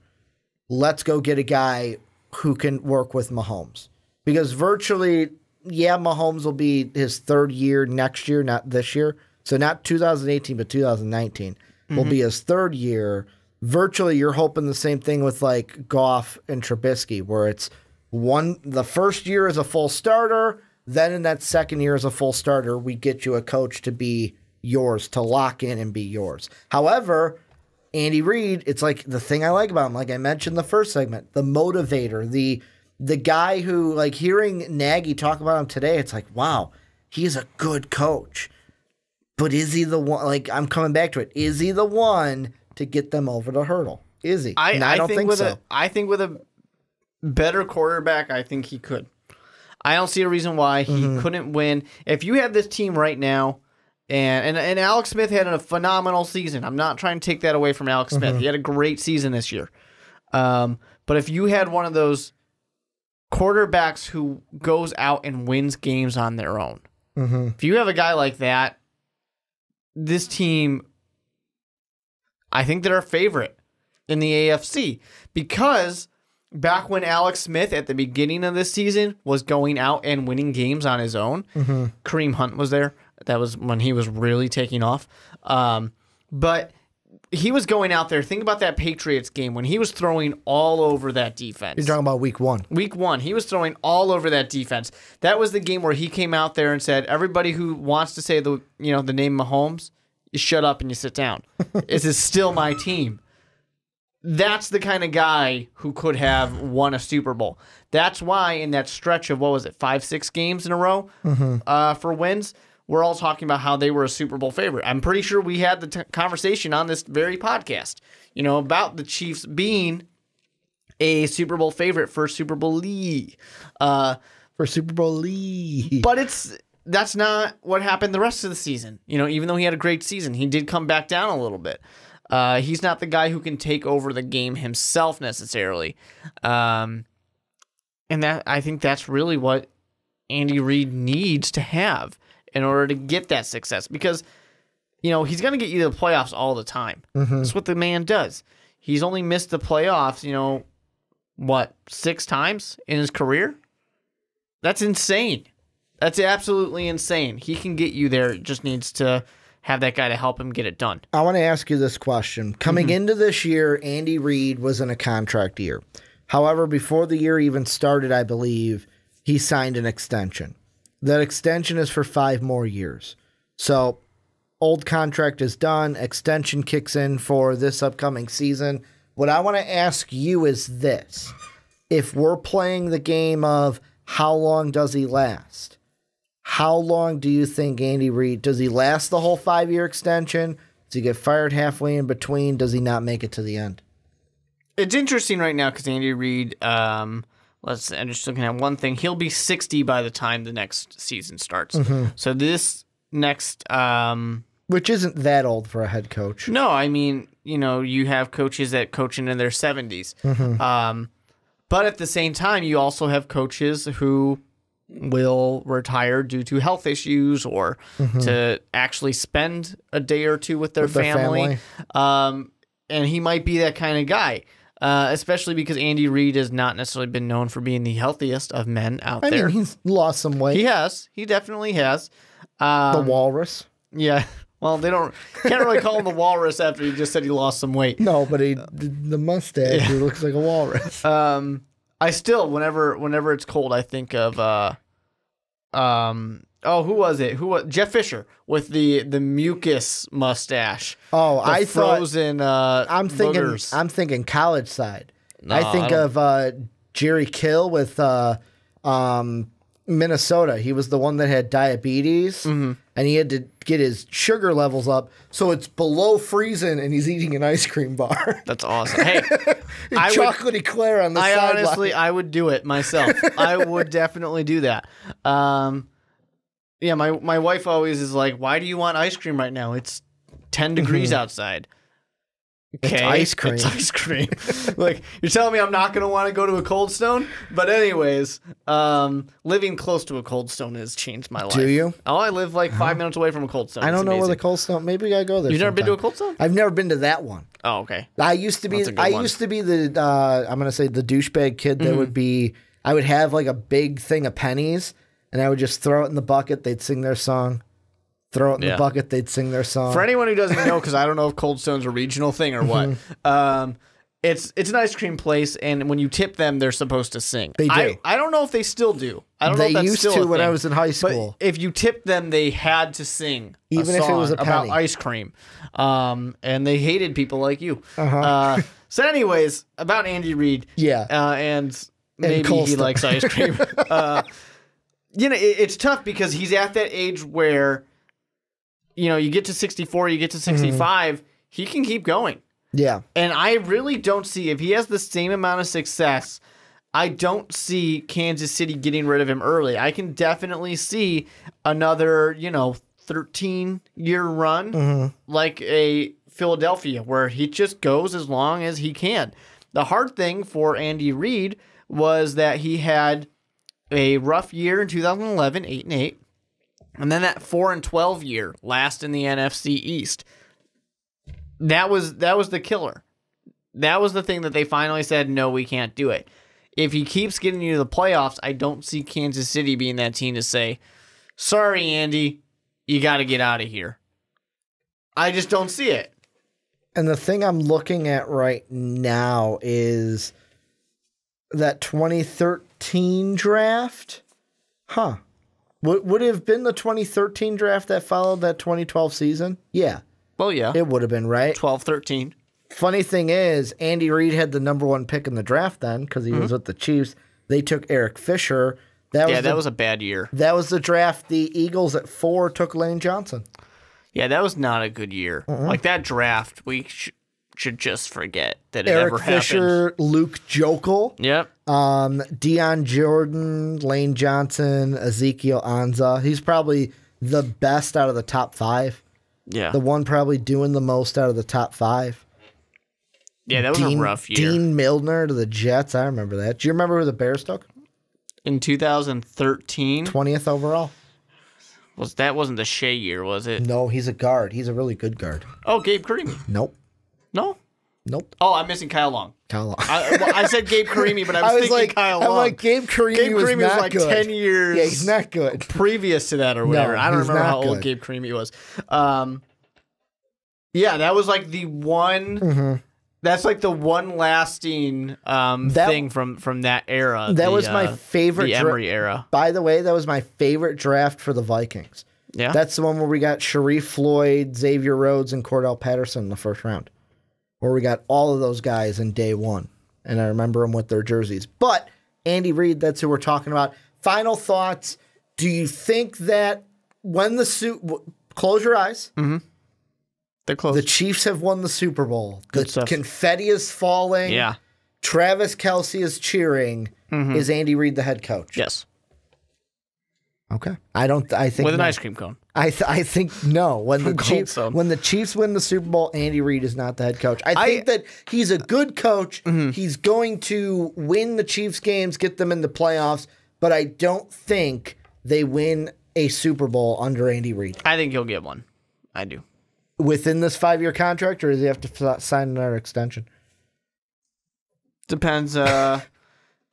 let's go get a guy who can work with Mahomes. Because virtually, Mahomes will be his 3rd year next year, not this year. So not 2018, but 2019. will be his third year. Virtually, you're hoping the same thing with like Goff and Trubisky, where it's the first year as a full starter, then in that second year as a full starter, we get you a coach to be yours, to lock in and be yours. However, Andy Reid, it's like the thing I like about him, like I mentioned in the first segment, the motivator, the guy who, like, hearing Nagy talk about him today, it's like, wow, he's a good coach. But is he the one, like, I'm coming back to it, is he the one to get them over the hurdle? Is he? I don't think so. I think with a better quarterback, I think he could. I don't see a reason why he couldn't win. If you have this team right now, and Alex Smith had a phenomenal season. I'm not trying to take that away from Alex Smith. He had a great season this year. But if you had one of those quarterbacks who goes out and wins games on their own, if you have a guy like that, this team, I think they're a favorite in the AFC, because back when Alex Smith at the beginning of this season was going out and winning games on his own, Kareem Hunt was there. That was when he was really taking off. But he was going out there. Think about that Patriots game when he was throwing all over that defense. You're talking about week 1. Week 1, he was throwing all over that defense. That was the game where he came out there and said, everybody who wants to say the name Mahomes, you shut up and you sit down. This is still my team. That's the kind of guy who could have won a Super Bowl. That's why in that stretch of, 5-6 games in a row for wins, we're all talking about how they were a Super Bowl favorite. I'm pretty sure we had the conversation on this very podcast, about the Chiefs being a Super Bowl favorite for Super Bowl Lee. For Super Bowl Lee. But that's not what happened the rest of the season. Even though he had a great season, he did come back down a little bit. He's not the guy who can take over the game himself necessarily. And I think that's really what Andy Reid needs to have in order to get that success, because, he's going to get you to the playoffs all the time. That's what the man does. He's only missed the playoffs, 6 times in his career? That's insane. That's absolutely insane. He can get you there. It just needs to have that guy to help him get it done. I want to ask you this question. Coming into this year, Andy Reid was in a contract year. However, before the year even started, I believe, he signed an extension. That extension is for 5 more years. So, old contract is done. Extension kicks in for this upcoming season. What I want to ask you is this. If we're playing the game of how long does he last? How long do you think Andy Reid, does he last the whole 5-year extension? Does he get fired halfway in between? Does he not make it to the end? It's interesting right now because Andy Reid, I'm just looking at one thing. He'll be 60 by the time the next season starts. So this next... which isn't that old for a head coach. No, I mean, you have coaches that coach into their 70s. But at the same time, you also have coaches who will retire due to health issues or to actually spend a day or two with their family. And he might be that kind of guy, especially because Andy Reid has not necessarily been known for being the healthiest of men out there. I mean, he's lost some weight. He has. He definitely has. The walrus. Yeah. Well, can't really call him the walrus after he just said he lost some weight. No, but the mustache, he looks like a walrus. I still, whenever it's cold, I think of, who was it? Jeff Fisher with the mucus mustache. Oh, I frozen. I'm thinking college side. No, I think of Jerry Kill with Minnesota. He was the one that had diabetes, and he had to get his sugar levels up so it's below freezing, and he's eating an ice cream bar. That's awesome. Hey, chocolate eclair on the sideline. Honestly, I would do it myself. I would definitely do that. Yeah, my wife always is like, "Why do you want ice cream right now? It's 10 degrees outside." Okay, it's ice cream. It's ice cream. Like, you're telling me I'm not going to want to go to a Cold Stone? But anyways, living close to a Cold Stone has changed my life. Do you? Oh, I live like 5 minutes away from a Cold Stone. I don't know where the Cold Stone. Maybe we gotta go there. You've never sometime. been to a Cold Stone? I've never been to that one. Oh, okay. I used to be the I'm gonna say the douchebag kid that would be. I would have like a big thing of pennies, and I would just throw it in the bucket. They'd sing their song. throw it in the bucket, they'd sing their song. For anyone who doesn't know, because I don't know if Cold Stone's a regional thing or what, it's an ice cream place, and when you tip them, they're supposed to sing. They do. I don't know if they still do. I don't know if that's used still to a when I thing. was in high school. But if you tipped them, they had to sing even a if it song was a about penny. ice cream. And they hated people like you. So anyways, about Andy Reid. Yeah. And maybe he Colston. likes ice cream. It's tough because he's at that age where, you get to 64, you get to 65, he can keep going. Yeah. And I really don't see, if he has the same amount of success, I don't see Kansas City getting rid of him early. I can definitely see another, 13-year run like a Philadelphia where he just goes as long as he can. The hard thing for Andy Reid was that he had a rough year in 2011, 8-8, and then that 4-12 year, last in the NFC East. That was the killer. That was the thing that they finally said, no, we can't do it. If he keeps getting you to the playoffs, I don't see Kansas City being that team to say, sorry, Andy, you got to get out of here. I just don't see it. And the thing I'm looking at right now is that 2013 draft. Would it have been the 2013 draft that followed that 2012 season? Yeah. Well, yeah. It would have been, right? 12-13. Funny thing is, Andy Reid had the number 1 pick in the draft then because he was with the Chiefs. They took Eric Fisher. That was a bad year. That was the draft. The Eagles at 4 took Lane Johnson. Yeah, that was not a good year. Like that draft, we should just forget that it Eric ever Fisher, happened. Luke Jokel. Yep. Deion Jordan, Lane Johnson, Ezekiel Anza. He's probably the best out of the top 5. Yeah. The one probably doing the most out of the top 5. Yeah, that was a rough year. Dean Milner to the Jets. I remember that. Do you remember who the Bears took? In 2013? 20th overall. That wasn't the Shea year, was it? No, he's a guard. He's a really good guard. Oh, Gabe Carimi. Nope. No? Nope. Oh, I'm missing Kyle Long. Kyle Long. I said Gabe Carimi, but I was thinking like, Kyle Long. I'm like, Gabe Carimi was not like good. 10 years. Yeah, he's not good. Previous to that or whatever. No, I don't he's remember not how old good. Gabe Carimi was. Yeah, that was like the one. That's like the one lasting thing from that era. That was my favorite. The Emery era. By the way, that was my favorite draft for the Vikings. Yeah, that's the one where we got Sharif Floyd, Xavier Rhodes, and Cordell Patterson in the first round, where we got all of those guys in day 1, and I remember them with their jerseys. But Andy Reid, that's who we're talking about. Final thoughts. Do you think that when close your eyes? They're close. The Chiefs have won the Super Bowl. Good the stuff. confetti is falling. Yeah. Travis Kelce is cheering. Is Andy Reid the head coach? Yes. Okay. I think with an no. ice cream cone. I think no. When the Cold Chiefs win the Super Bowl, Andy Reid is not the head coach. I think that he's a good coach. He's going to win the Chiefs games, get them in the playoffs, but I don't think they win a Super Bowl under Andy Reid. I think he'll get one. I do. Within this 5-year contract, or does he have to sign another extension? Depends.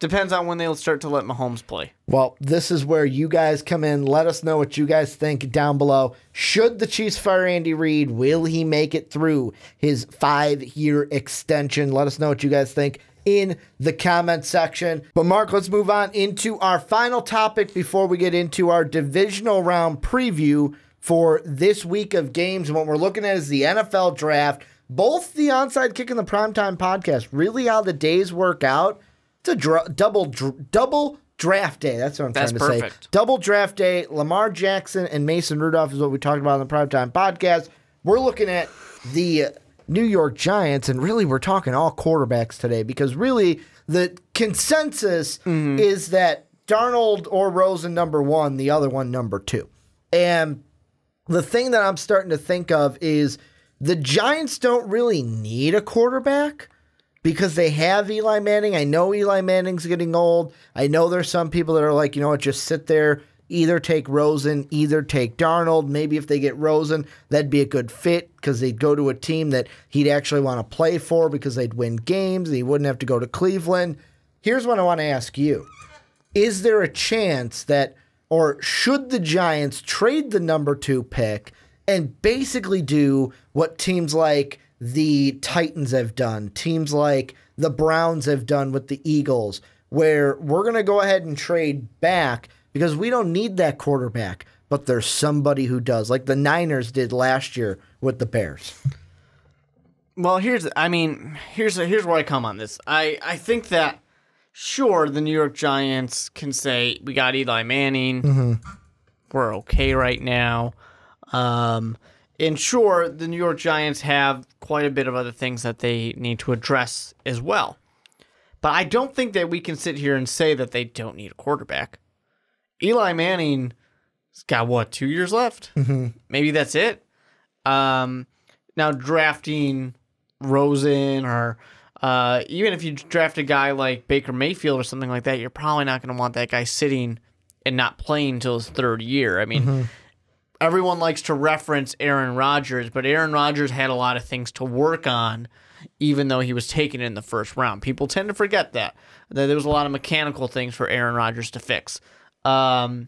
Depends on when they'll start to let Mahomes play. Well, this is where you guys come in. Let us know what you guys think down below. Should the Chiefs fire Andy Reid? Will he make it through his 5-year extension? Let us know what you guys think in the comment section. But Mark, let's move on into our final topic before we get into our divisional round preview for this week of games. And what we're looking at is the NFL draft. Both the Onside Kick and the Primetime Podcast, really how the days work out. It's a double draft day. That's what I'm trying to say. Double draft day. Lamar Jackson and Mason Rudolph is what we talked about on the Primetime Podcast. We're looking at the New York Giants, and really we're talking all quarterbacks today because really the consensus is that Darnold or Rosen number 1, the other one number 2. And the thing that I'm starting to think of is the Giants don't really need a quarterback because they have Eli Manning. I know Eli Manning's getting old. I know there's some people that are like, you know what, just sit there, either take Rosen, either take Darnold. Maybe if they get Rosen, that'd be a good fit because they'd go to a team that he'd actually want to play for because they'd win games and he wouldn't have to go to Cleveland. Here's what I want to ask you. Is there a chance that or should the Giants trade the number 2 pick and basically do what teams like the Titans have done, teams like the Browns have done with the Eagles, where we're going to go ahead and trade back because we don't need that quarterback, but there's somebody who does, like the Niners did last year with the Bears. Well, here's where I come on this. I think that, sure, the New York Giants can say, we got Eli Manning, we're okay right now. And sure, the New York Giants have quite a bit of other things that they need to address as well. But I don't think that we can sit here and say that they don't need a quarterback. Eli Manning's got, 2 years left? Maybe that's it. Now, drafting Rosen or even if you draft a guy like Baker Mayfield or something like that, you're probably not going to want that guy sitting and not playing until his 3rd year. I mean, everyone likes to reference Aaron Rodgers, but Aaron Rodgers had a lot of things to work on even though he was taken in the 1st round. People tend to forget that there was a lot of mechanical things for Aaron Rodgers to fix. But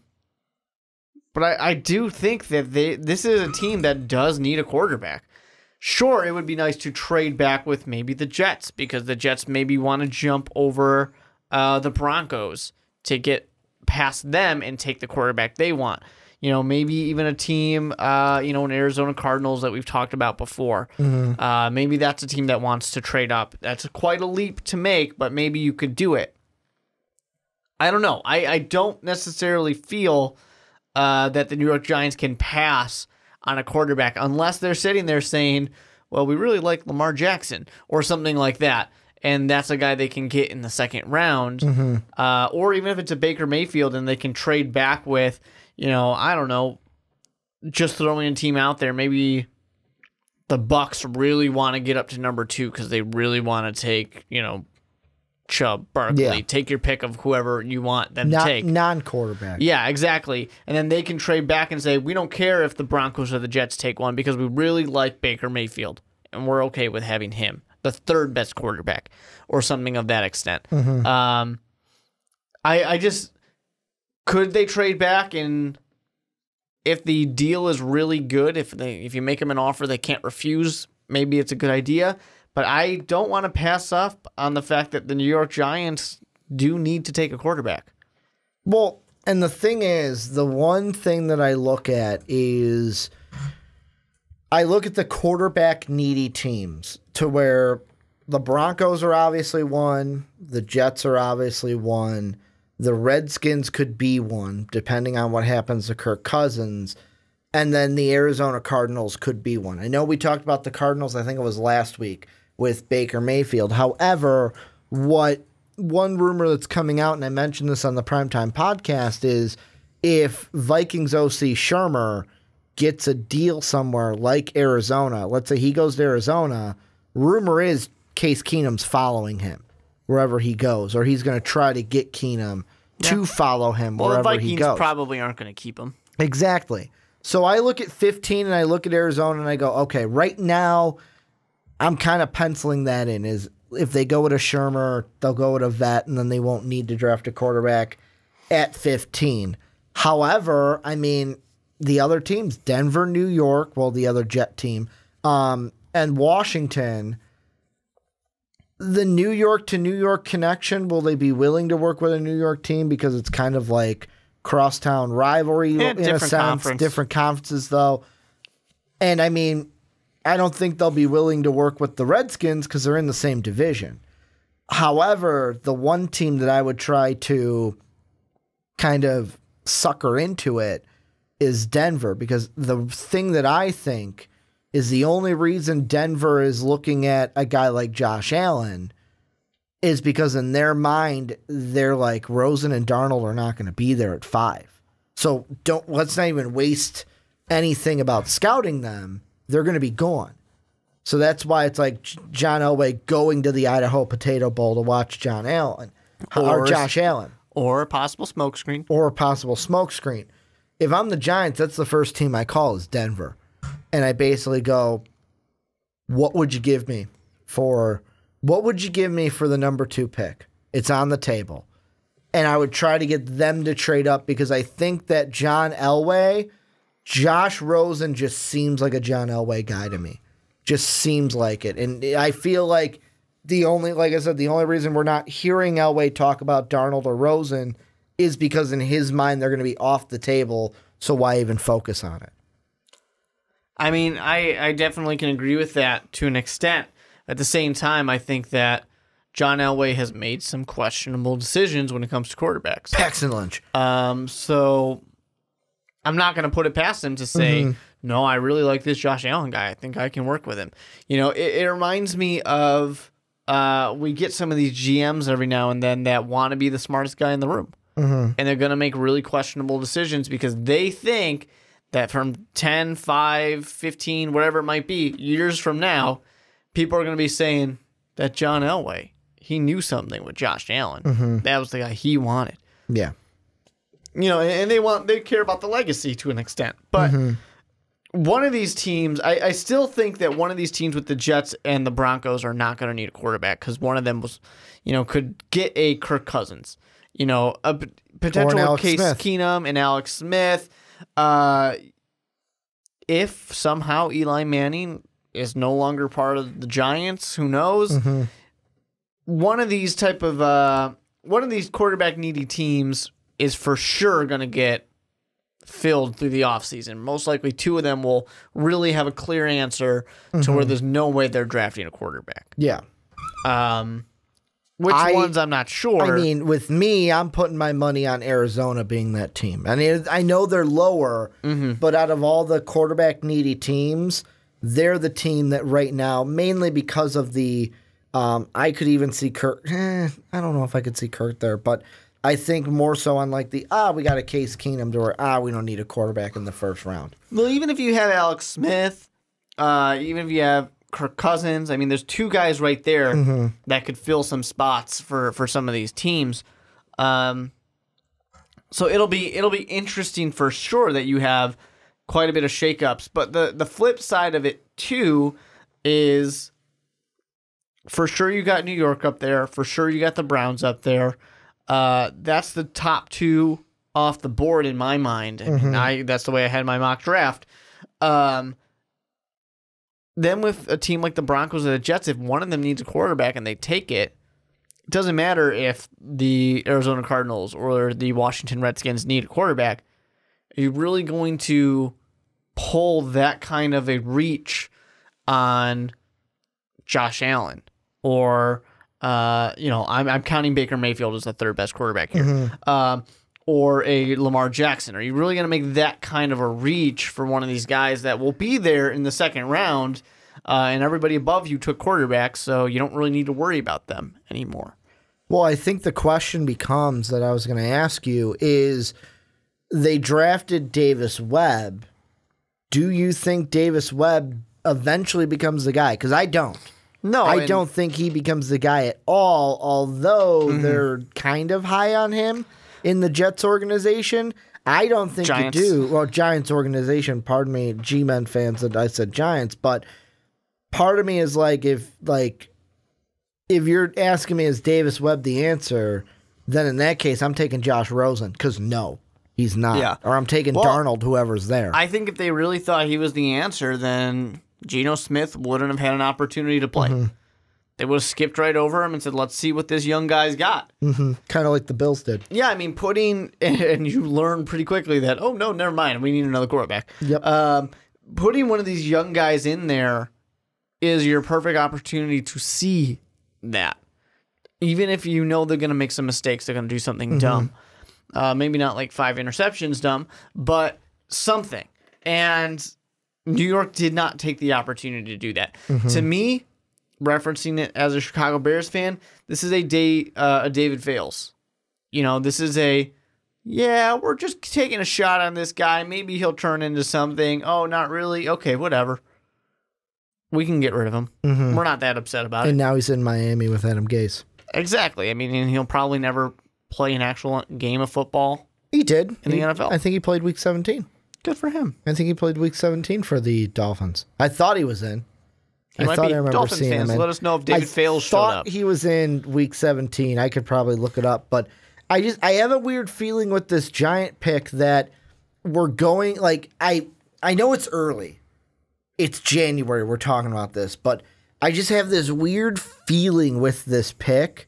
I do think that this is a team that does need a quarterback. Sure, it would be nice to trade back with maybe the Jets because the Jets maybe want to jump over the Broncos to get past them and take the quarterback they want. Maybe even a team, an Arizona Cardinals that we've talked about before. Maybe that's a team that wants to trade up. That's quite a leap to make, but maybe you could do it. I don't know. I don't necessarily feel that the New York Giants can pass on a quarterback unless they're sitting there saying, well, we really like Lamar Jackson or something like that. And that's a guy they can get in the 2nd round. Or even if it's a Baker Mayfield and they can trade back with, I don't know, just throwing a team out there. Maybe the Bucks really want to get up to number 2 because they really want to take, Chubb, Barkley. Yeah. Take your pick of whoever you want them to take. Non-quarterback. Yeah, exactly. And then they can trade back and say, we don't care if the Broncos or the Jets take one because we really like Baker Mayfield, and we're okay with having him, the 3rd best quarterback, or something of that extent. I just... Could they trade back, and if the deal is really good, if you make them an offer they can't refuse, maybe it's a good idea. But I don't want to pass up on the fact that the New York Giants do need to take a quarterback. Well, and the thing is, the one thing that I look at is I look at the quarterback needy teams to where the Broncos are obviously one, the Jets are obviously one, the Redskins could be one, depending on what happens to Kirk Cousins, and then the Arizona Cardinals could be one. I know we talked about the Cardinals, I think it was last week, with Baker Mayfield. However, one rumor that's coming out, and I mentioned this on the Primetime podcast, is if Vikings OC Shermer gets a deal somewhere like Arizona, let's say he goes to Arizona, rumor is Case Keenum's following him wherever he goes, or he's going to try to get Keenum to follow him wherever he goes. The Vikings probably aren't going to keep him. Exactly. So I look at 15 and I look at Arizona and I go, okay, right now I'm kind of penciling that in. Is if they go with a Shermer, they'll go with a vet, and then they won't need to draft a quarterback at 15. However, I mean, the other teams, Denver, New York, well, the other Jet team, and Washington, the New York to New York connection, will they be willing to work with a New York team? Because it's kind of like crosstown rivalry in a sense. Different conferences, though. And, I mean, I don't think they'll be willing to work with the Redskins because they're in the same division. However, the one team that I would try to kind of sucker into it is Denver, because the thing that I think is the only reason Denver is looking at a guy like Josh Allen is because in their mind, they're like, Rosen and Darnold are not going to be there at 5. So let's not even waste anything about scouting them. They're going to be gone. So that's why it's like John Elway going to the Idaho Potato Bowl to watch John Allen or Josh Allen. Or a possible smokescreen. Or a possible smokescreen. If I'm the Giants, that's the first team I call is Denver. And I basically go, what would you give me for the number 2 pick? It's on the table. and I would try to get them to trade up because I think that John Elway, Josh Rosen just seems like a John Elway guy to me. Just seems like it. And I feel like like I said, the only reason we're not hearing Elway talk about Darnold or Rosen is because in his mind they're going to be off the table, so why even focus on it? I mean, I definitely can agree with that to an extent. At the same time, I think that John Elway has made some questionable decisions when it comes to quarterbacks. Paxton Lynch. So I'm not going to put it past him to say, no, I really like this Josh Allen guy. I think I can work with him. You know, it reminds me of we get some of these GMs every now and then that want to be the smartest guy in the room. And they're going to make really questionable decisions because they think that from 10, 5, 15, whatever it might be, years from now, people are going to be saying that John Elway, he knew something with Josh Allen. That was the guy he wanted. Yeah. You know, and they care about the legacy to an extent. But one of these teams, I still think that one of these teams with the Jets and the Broncos are not going to need a quarterback because one of them was, could get a Kirk Cousins. A potential Case Keenum and Alex Smith. If somehow Eli Manning is no longer part of the Giants, who knows? One of these quarterback needy teams is for sure going to get filled through the offseason. Most likely two of them will really have a clear answer to where there's no way they're drafting a quarterback. Yeah. Which ones, I'm not sure. I mean, with me, I'm putting my money on Arizona being that team. I mean, I know they're lower, but out of all the quarterback needy teams, they're the team that right now, mainly because of the, I could even see Kirk. I don't know if I could see Kirk there, but I think more so on like we got a Case Keenum to where, we don't need a quarterback in the first round. Well, even if you have Alex Smith, even if you have Kirk Cousins, I mean, there's two guys right there that could fill some spots for some of these teams. So it'll be interesting for sure that you have quite a bit of shakeups. But the flip side of it too is for sure you got New York up there. For sure you got the Browns up there. That's the top two off the board in my mind. I mean, that's the way I had my mock draft. Then with a team like the Broncos or the Jets, if one of them needs a quarterback and they take it, it doesn't matter if the Arizona Cardinals or the Washington Redskins need a quarterback. Are you really going to pull that kind of a reach on Josh Allen? Or, I'm counting Baker Mayfield as the third best quarterback here. Or a Lamar Jackson. Are you really going to make that kind of a reach for one of these guys that will be there in the second round and everybody above you took quarterbacks, so you don't really need to worry about them anymore? Well, I think the question becomes that I was going to ask you is they drafted Davis Webb. Do you think Davis Webb eventually becomes the guy? Because I don't. No, I don't think he becomes the guy at all, although they're kind of high on him in the Jets organization. I don't think Giants. you do. Well, Giants organization, pardon me, G-Men fans that I said Giants, but part of me is like, if you're asking me is Davis Webb the answer, then in that case, I'm taking Josh Rosen, because no, he's not. Yeah. Or I'm taking Darnold, whoever's there. I think if they really thought he was the answer, then Geno Smith wouldn't have had an opportunity to play. They would have skipped right over him and said, let's see what this young guy's got. Kind of like the Bills did. Yeah, I mean, and you learn pretty quickly that, oh, no, never mind, we need another quarterback. Yep. Putting one of these young guys in there is your perfect opportunity to see that. Even if you know they're going to make some mistakes, they're going to do something dumb. Maybe not like 5 interceptions dumb, but something. And New York did not take the opportunity to do that. To me, referencing it as a Chicago Bears fan, this is a David Fales. This is we're just taking a shot on this guy. Maybe he'll turn into something. Oh, not really? Okay, whatever. We can get rid of him. We're not that upset about it. And now he's in Miami with Adam Gase. Exactly. I mean, and he'll probably never play an actual game of football. He did. In the NFL. I think he played Week 17. Good for him. I think he played Week 17 for the Dolphins. I thought he was in. He might be. Dolphins fans, let us know if David Fales showed up. I thought he was in Week 17. I could probably look it up, but I have a weird feeling with this Giant pick that we're going, like, I know it's early. It's January, we're talking about this, but I just have this weird feeling with this pick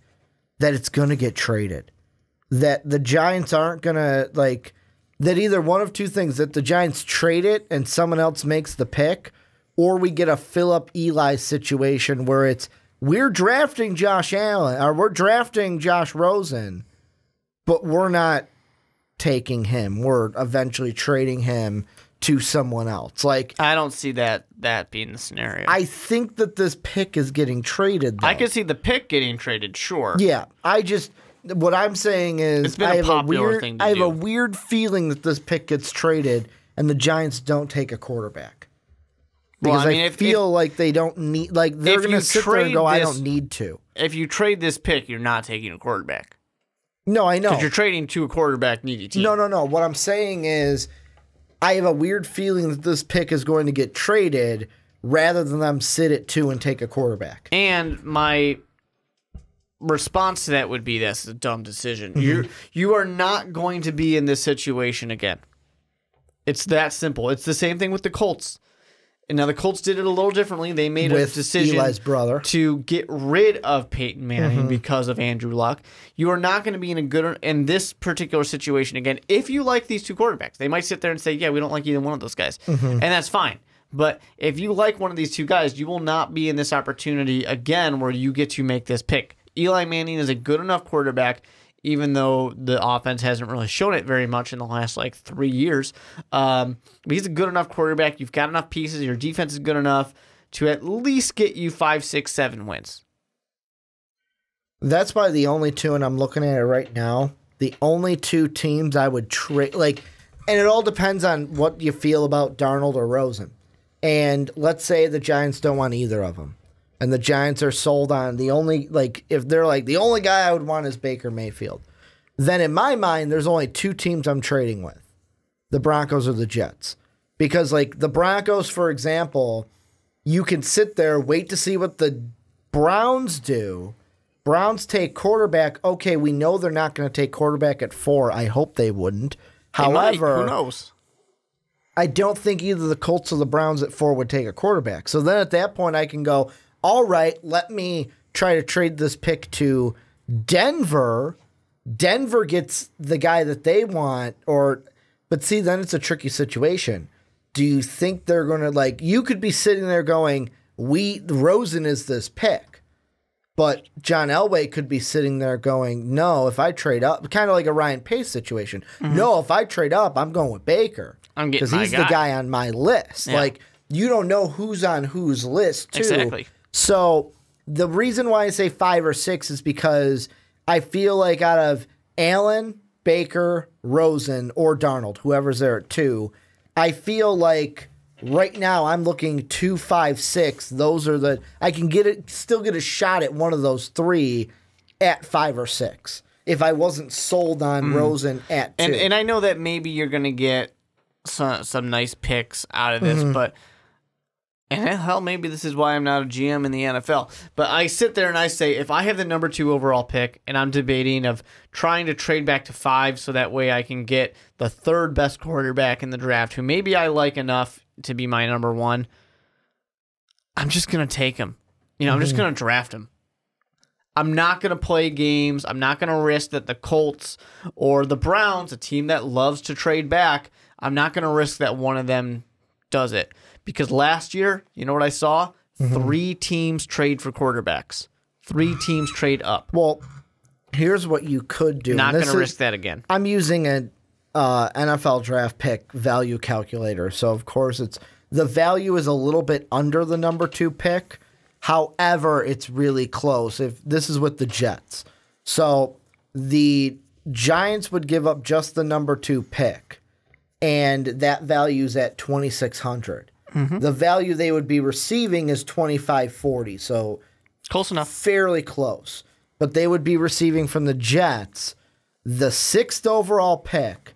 that it's going to get traded. That the Giants aren't going to, like, that either one of two things, that the Giants trade it and someone else makes the pick, or we get a Phillip Eli situation where it's, we're drafting Josh Allen, or we're drafting Josh Rosen, but we're not taking him. We're eventually trading him to someone else. Like, I don't see that being the scenario. I think that this pick is getting traded, though. I could see the pick getting traded, sure. Yeah, what I'm saying is, It's been a popular thing to I have do. a weird feeling that this pick gets traded and the Giants don't take a quarterback. Because I feel like they don't need, like, they're going to sit there and go, I don't need to. If you trade this pick, you're not taking a quarterback. No, I know. Because you're trading to a quarterback needy team. No. What I'm saying is, I have a weird feeling that this pick is going to get traded rather than them sit at 2 and take a quarterback. And my response to that would be, that's a dumb decision. You are not going to be in this situation again. It's that simple. It's the same thing with the Colts. And now the Colts did it a little differently. They made a decision Eli's brother to get rid of Peyton Manning because of Andrew Luck. You are not going to be in this particular situation again. If you like these two quarterbacks, they might sit there and say, yeah, we don't like either one of those guys. And that's fine. But if you like one of these two guys, you will not be in this opportunity again where you get to make this pick. Eli Manning is a good enough quarterback, even though the offense hasn't really shown it very much in the last, 3 years. But he's a good enough quarterback. You've got enough pieces. Your defense is good enough to at least get you 5, 6, 7 wins. That's probably the only two, and I'm looking at it right now, the only two teams I would trade, and it all depends on what you feel about Darnold or Rosen. And let's say the Giants don't want either of them. And the Giants are sold on the only, if they're the only guy I would want is Baker Mayfield, then in my mind, there's only two teams I'm trading with, the Broncos or the Jets. Because, the Broncos, for example, you can sit there, wait to see what the Browns do. Browns take quarterback. Okay, we know they're not going to take quarterback at 4. I hope they wouldn't. However, who knows? I don't think either the Colts or the Browns at 4 would take a quarterback. So then at that point, I can go, all right, let me try to trade this pick to Denver. Denver gets the guy that they want, but see, then it's a tricky situation. Do you think they're going to, you could be sitting there going, Rosen is this pick, but John Elway could be sitting there going, no, if I trade up, kind of like a Ryan Pace situation. No, if I trade up, I'm going with Baker. I'm getting because he's the guy on my list. Yeah. You don't know who's on whose list, too. Exactly. So the reason why I say 5 or 6 is because I feel like out of Allen, Baker, Rosen, or Darnold, whoever's there at 2, I feel like right now I'm looking 2, 5, 6. Those are I can still get a shot at one of those 3 at 5 or 6 if I wasn't sold on Rosen at 2. And I know that maybe you're going to get some nice picks out of this, but. And hell, maybe this is why I'm not a GM in the NFL. But I sit there and I say, if I have the number 2 overall pick and I'm debating of trying to trade back to 5 so that way I can get the 3rd best quarterback in the draft who maybe I like enough to be my number 1, I'm just going to take him. I'm just going to draft him. I'm not going to play games. I'm not going to risk that the Colts or the Browns, a team that loves to trade back, I'm not going to risk that one of them does it. Because last year, you know what I saw? 3 teams trade for quarterbacks. 3 teams trade up. Well, here's what you could do. Not going to risk that again. I'm using an NFL draft pick value calculator. So, of course, the value is a little bit under the number 2 pick. However, it's really close. If this is with the Jets. So, the Giants would give up just the number 2 pick. And that value's at $2,600. The value they would be receiving is $2,540, so close enough, fairly close. But they would be receiving from the Jets the 6th overall pick,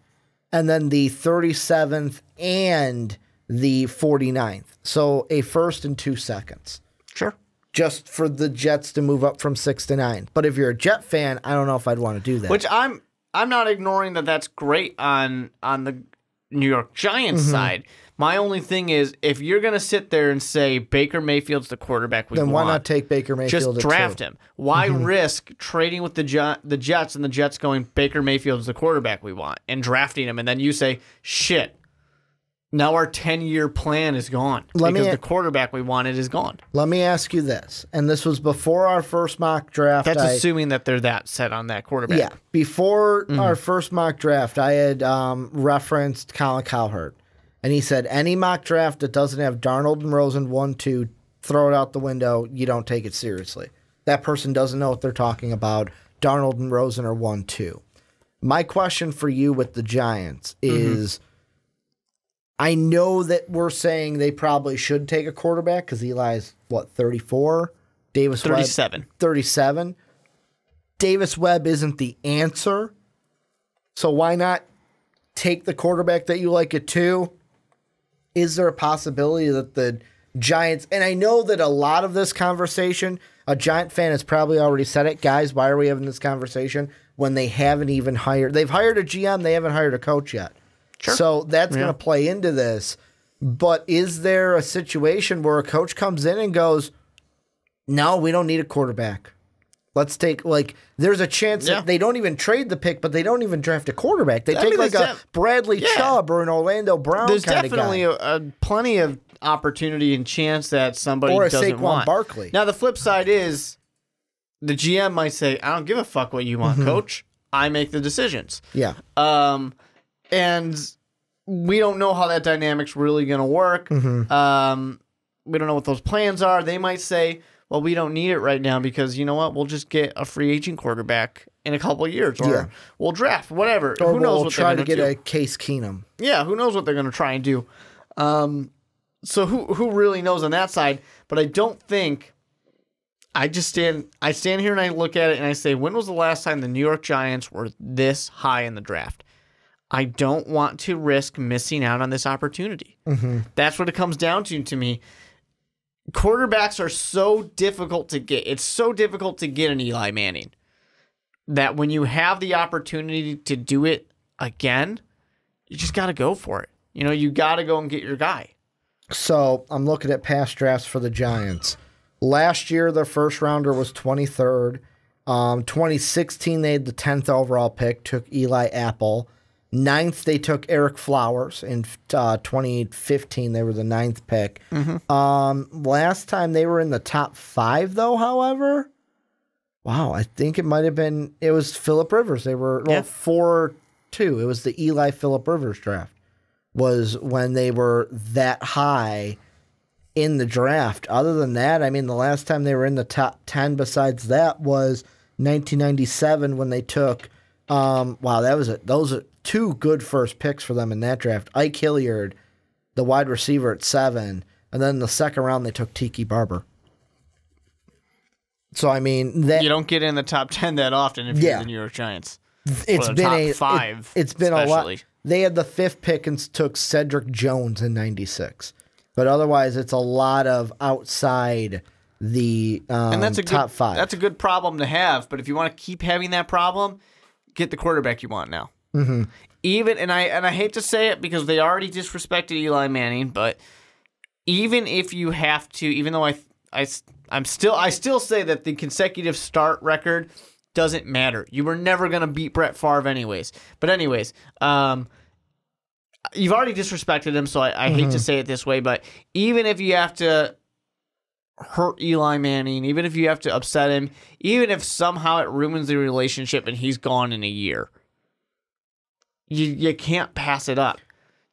and then the 37th and the 49th. So a 1st and 2 seconds. Sure. Just for the Jets to move up from 6 to 9. But if you're a Jet fan, I don't know if I'd want to do that. Which I'm ignoring that. That's great on the New York Giants side. My only thing is, if you're going to sit there and say Baker Mayfield's the quarterback we want, then why not take Baker Mayfield? Just draft him. Why risk trading with the Jets and the Jets going Baker Mayfield's the quarterback we want and drafting him, and then you say, shit, now our 10-year plan is gone because the quarterback we wanted is gone. Let me ask you this, and this was before our first mock draft. That's assuming that they're that set on that quarterback. Yeah, before our first mock draft, I had referenced Colin Cowherd. And he said, any mock draft that doesn't have Darnold and Rosen 1-2, throw it out the window. You don't take it seriously. That person doesn't know what they're talking about. Darnold and Rosen are 1-2. My question for you with the Giants is, I know that we're saying they probably should take a quarterback because Eli's, 34? Davis 37. Webb, 37. Davis Webb isn't the answer. So why not take the quarterback that you like at 2? Is there a possibility that the Giants, and I know that a lot of this conversation, a Giant fan has probably already said it, guys, why are we having this conversation when they haven't even they've hired a GM, they haven't hired a coach yet. Sure. So that's going to play into this. But is there a situation where a coach comes in and goes, no, we don't need a quarterback. Let's take, there's a chance that they don't even trade the pick, but they don't even draft a quarterback. They take a Bradley Chubb or an Orlando Brown kind of guy. There's definitely plenty of opportunity and chance that somebody doesn't want. Or a Saquon Barkley. Now, the flip side is the GM might say, I don't give a fuck what you want, coach. I make the decisions. Yeah. And we don't know how that dynamic's really going to work. We don't know what those plans are. They might say, well, we don't need it right now because, you know what, we'll just get a free agent quarterback in a couple of years. Or we'll draft, whatever. Or who knows we'll what try they're to going to get do. a Case Keenum. Yeah, who knows what they're going to try and do. So who really knows on that side? But I don't think... I stand here and I look at it and I say, when was the last time the New York Giants were this high in the draft? I don't want to risk missing out on this opportunity. That's what it comes down to me. Quarterbacks are so difficult to get. It's so difficult to get an Eli Manning that when you have the opportunity to do it again, you just got to go for it. You got to go and get your guy. So I'm looking at past drafts for the Giants. Last year, their first rounder was 23rd. 2016, they had the 10th overall pick, took Eli Apple. 9th, they took Eric Flowers. In 2015, they were the 9th pick. Last time they were in the top 5, though, however. Wow, I think it was Phillip Rivers. They were 4-2. It was the Eli Phillip Rivers draft was when they were that high in the draft. Other than that, the last time they were in the top 10 besides that was 1997 when they took, those are 2 good first picks for them in that draft. Ike Hilliard, the wide receiver at 7, and then in the second round they took Tiki Barber. So, that... You don't get in the top 10 that often if you're the New York Giants. It's been top 5. It's been especially. A lot. They had the 5th pick and took Cedric Jones in 96. But otherwise, it's a lot of outside the and that's top 5. That's a good problem to have. But if you want to keep having that problem, get the quarterback you want now. Even and I hate to say it because they already disrespected Eli Manning, but even if you have to, even though I still say that the consecutive start record doesn't matter. You were never going to beat Brett Favre anyways. But anyways, you've already disrespected him, so I hate to say it this way, but even if you have to hurt Eli Manning, even if you have to upset him, even if somehow it ruins the relationship and he's gone in a year, you can't pass it up.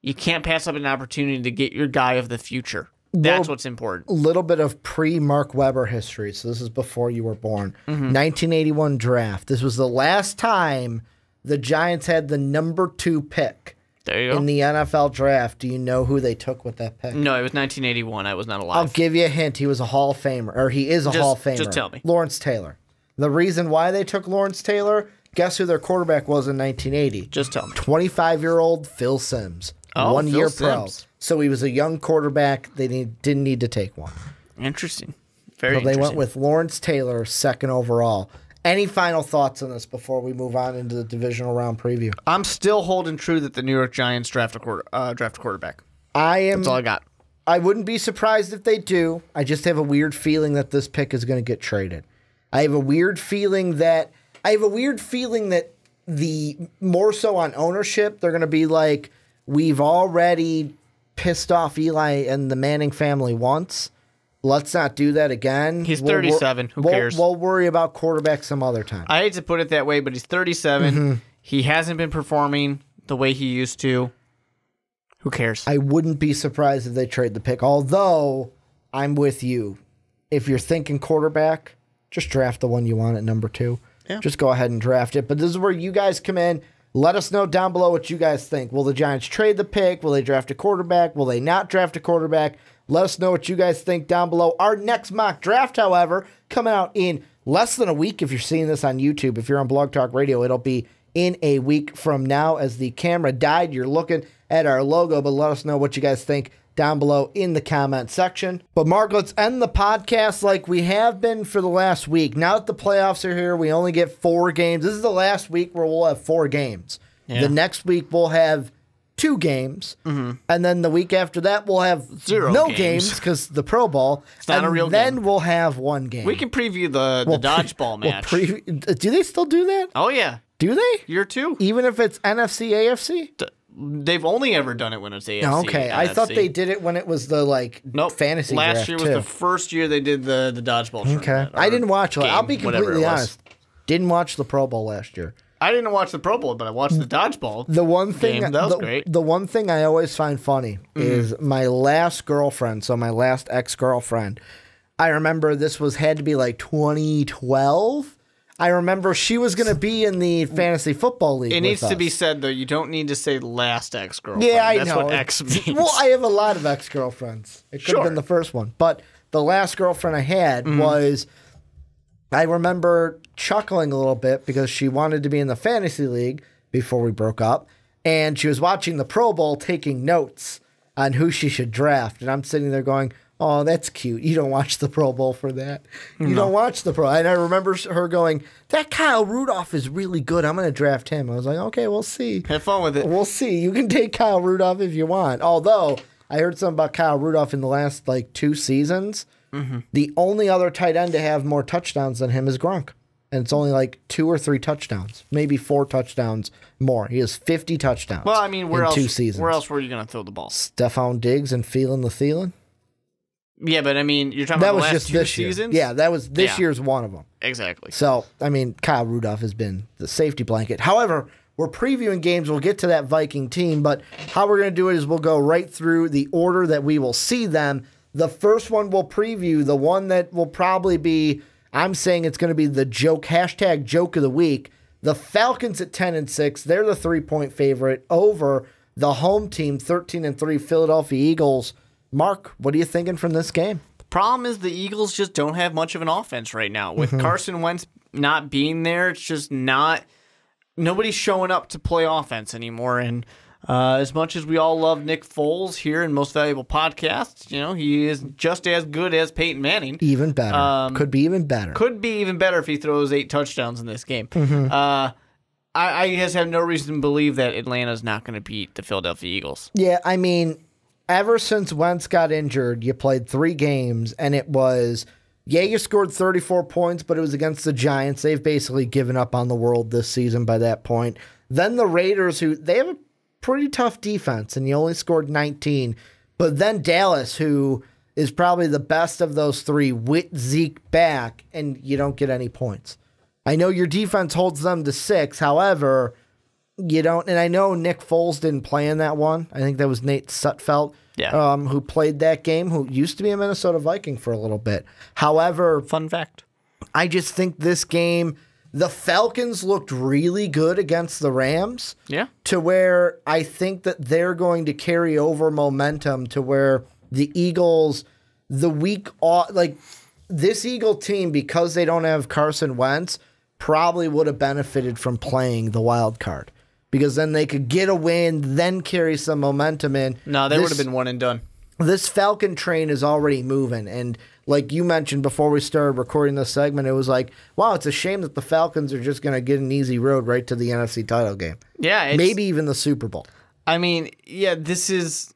You can't pass up an opportunity to get your guy of the future. That's what's important. A little bit of pre-Mark Weber history. So this is before you were born. 1981 draft. This was the last time the Giants had the number 2 pick in the NFL draft. Do you know who they took with that pick? No, it was 1981. I was not alive. I'll give you a hint. He was a Hall of Famer, or he is a Hall of Famer. Just tell me. Lawrence Taylor. The reason why they took Lawrence Taylor, guess who their quarterback was in 1980? Just tell me. 25-year-old Phil Simms. Oh, 1 year Phil pro. Simms. So he was a young quarterback. They didn't need to take one. Interesting. Very so they interesting. went with Lawrence Taylor, 2nd overall. Any final thoughts on this before we move on into the divisional round preview? I'm still holding true that the New York Giants draft a quarterback. That's all I got. I wouldn't be surprised if they do. I just have a weird feeling that this pick is going to get traded. I have a weird feeling that the more so on ownership, they're going to be like, we've already pissed off Eli and the Manning family once. Let's not do that again. He's 37. Who cares? We'll worry about quarterback some other time. I hate to put it that way, but he's 37. Mm-hmm. He hasn't been performing the way he used to. Who cares? I wouldn't be surprised if they trade the pick, although I'm with you. If you're thinking quarterback, just draft the one you want at number 2. Yeah. Just go ahead and draft it. But this is where you guys come in. Let us know down below what you guys think. Will the Giants trade the pick? Will they draft a quarterback? Will they not draft a quarterback? Let us know what you guys think down below. Our next mock draft, however, coming out in less than a week if you're seeing this on YouTube. If you're on Blog Talk Radio, it'll be in a week from now. As the camera died, you're looking at our logo, but let us know what you guys think down below in the comment section. But Mark, let's end the podcast like we have been for the last week. Now that the playoffs are here, we only get 4 games. This is the last week where we'll have 4 games. Yeah. The next week we'll have 2 games, and then the week after that we'll have 0 no games because the Pro Bowl. It's not a real game. Then game. we'll have 1 game. We can preview the dodgeball match. Do they still do that? Oh, yeah. Do they? Year 2. Even if it's NFC, AFC? They've only ever done it when it's AFC. Okay, I thought they did it when it was the fantasy draft. Last year was the first year they did the dodgeball tournament. Okay, I didn't watch it. I'll be completely honest. Didn't watch the Pro Bowl last year. I didn't watch the Pro Bowl, but I watched the dodgeball. The one thing game. That was great. The one thing I always find funny is my last girlfriend. So my last ex-girlfriend. I remember this had to be like 2012. I remember she was going to be in the fantasy football league. It needs to be said, though, you don't need to say last ex-girlfriend. Yeah, I know. That's what ex means. Well, I have a lot of ex-girlfriends. It could have been the first one. But the last girlfriend I had was, I remember chuckling a little bit because she wanted to be in the fantasy league before we broke up. And she was watching the Pro Bowl taking notes on who she should draft. And I'm sitting there going, oh, that's cute. You don't watch the Pro Bowl for that. You don't watch the Pro. And I remember her going, that Kyle Rudolph is really good. I'm going to draft him. I was like, okay, we'll see. Have fun with it. We'll see. You can take Kyle Rudolph if you want. Although, I heard something about Kyle Rudolph in the last 2 seasons. The only other tight end to have more touchdowns than him is Gronk. And it's only 2 or 3 touchdowns. Maybe 4 touchdowns more. He has 50 touchdowns. Well, I mean, where else 2 seasons. Where else were you going to throw the ball? Stephon Diggs and Thielen. Yeah, but I mean, you're talking about the last 2 seasons? Yeah, that was this year's one of them. Exactly. So, I mean, Kyle Rudolph has been the safety blanket. However, we're previewing games. We'll get to that Viking team, but how we're going to do it is we'll go right through the order that we will see them. The first one we'll preview, the one that will probably be, I'm saying it's going to be the joke of the week. The Falcons at 10-6, they're the 3-point favorite over the home team, 13-3 Philadelphia Eagles. Mark, what are you thinking from this game? The problem is the Eagles just don't have much of an offense right now. With Carson Wentz not being there, it's just nobody's showing up to play offense anymore. And as much as we all love Nick Foles here in Most Valuable Podcasts, he is just as good as Peyton Manning. Even better. Could be even better. Could be even better if he throws 8 touchdowns in this game. I just have no reason to believe that Atlanta's not going to beat the Philadelphia Eagles. Yeah, I mean, ever since Wentz got injured, you played 3 games, and it was, you scored 34 points, but it was against the Giants. They've basically given up on the world this season by that point. Then the Raiders, they have a pretty tough defense, and you only scored 19. But then Dallas, who is probably the best of those 3, with Zeke back, and you don't get any points. I know your defense holds them to 6, however, you don't, and I know Nick Foles didn't play in that one. I think that was Nate Sutfeld, who played that game, who used to be a Minnesota Viking for a little bit. However, fun fact, I just think this game, the Falcons looked really good against the Rams. Yeah. To where I think that they're going to carry over momentum to where the Eagles, this Eagle team, because they don't have Carson Wentz, probably would have benefited from playing the wild card. Because then they could get a win, then carry some momentum in. No, they would have been one and done. this Falcon train is already moving. And like you mentioned before we started recording this segment, it was like, wow, it's a shame that the Falcons are just going to get an easy road right to the NFC title game. Yeah. Maybe even the Super Bowl. I mean, yeah, this is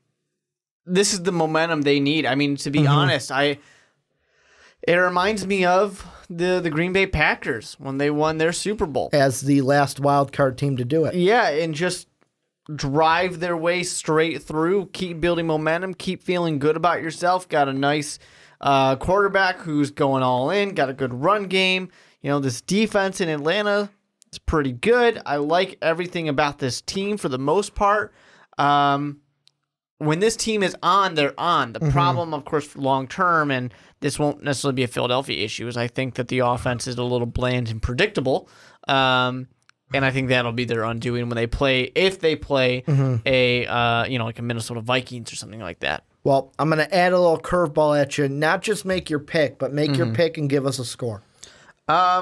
the momentum they need. I mean, to be honest, it reminds me of the Green Bay Packers when they won their Super Bowl. As the last wild card team to do it. Yeah, and just drive their way straight through, keep building momentum, keep feeling good about yourself. Got a nice quarterback who's going all in, got a good run game. You know, this defense in Atlanta, it's pretty good. I like everything about this team for the most part. When this team is on, they're on. The problem, of course, for long term, and this won't necessarily be a Philadelphia issue, is I think that the offense is a little bland and predictable. And I think that'll be their undoing when they play, if they play like a Minnesota Vikings or something like that. Well, I'm going to add a little curveball at you. Not just make your pick, but make your pick and give us a score.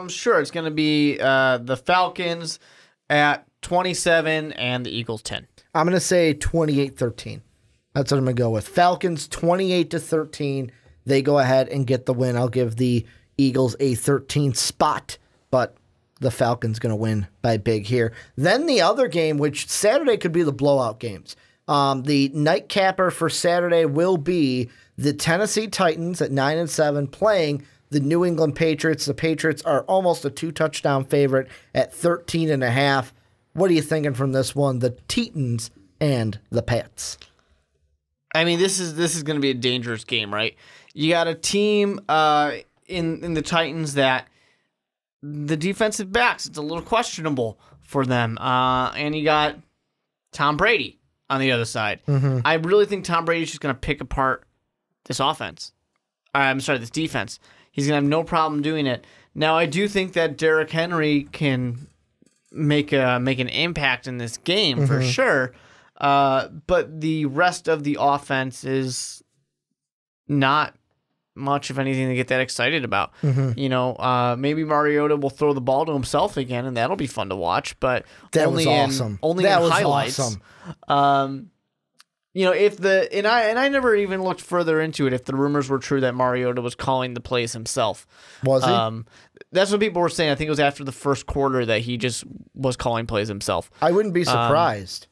Sure. It's going to be the Falcons at 27 and the Eagles 10. I'm going to say 28-13. That's what I'm going to go with. Falcons 28-13. They go ahead and get the win. I'll give the Eagles a 13 spot, but the Falcons going to win by big here. Then the other game, which Saturday could be the blowout games. The nightcapper for Saturday will be the Tennessee Titans at 9-7 playing the New England Patriots. The Patriots are almost a 2-touchdown favorite at 13.5. What are you thinking from this one? The Titans and the Pats. I mean, this is going to be a dangerous game, right? You got a team in the Titans that the defensive backs, it's a little questionable for them. And you got Tom Brady on the other side. I really think Tom Brady's just going to pick apart this offense. This defense. He's going to have no problem doing it. Now, I do think that Derrick Henry can make an impact in this game for sure. But the rest of the offense is not much of anything to get that excited about. You know, maybe Mariota will throw the ball to himself again, and that'll be fun to watch. But that was awesome. Only in highlights. Awesome. You know, I never even looked further into it. If the rumors were true that Mariota was calling the plays himself, was he? That's what people were saying. I think it was after the first quarter that he just was calling plays himself. I wouldn't be surprised.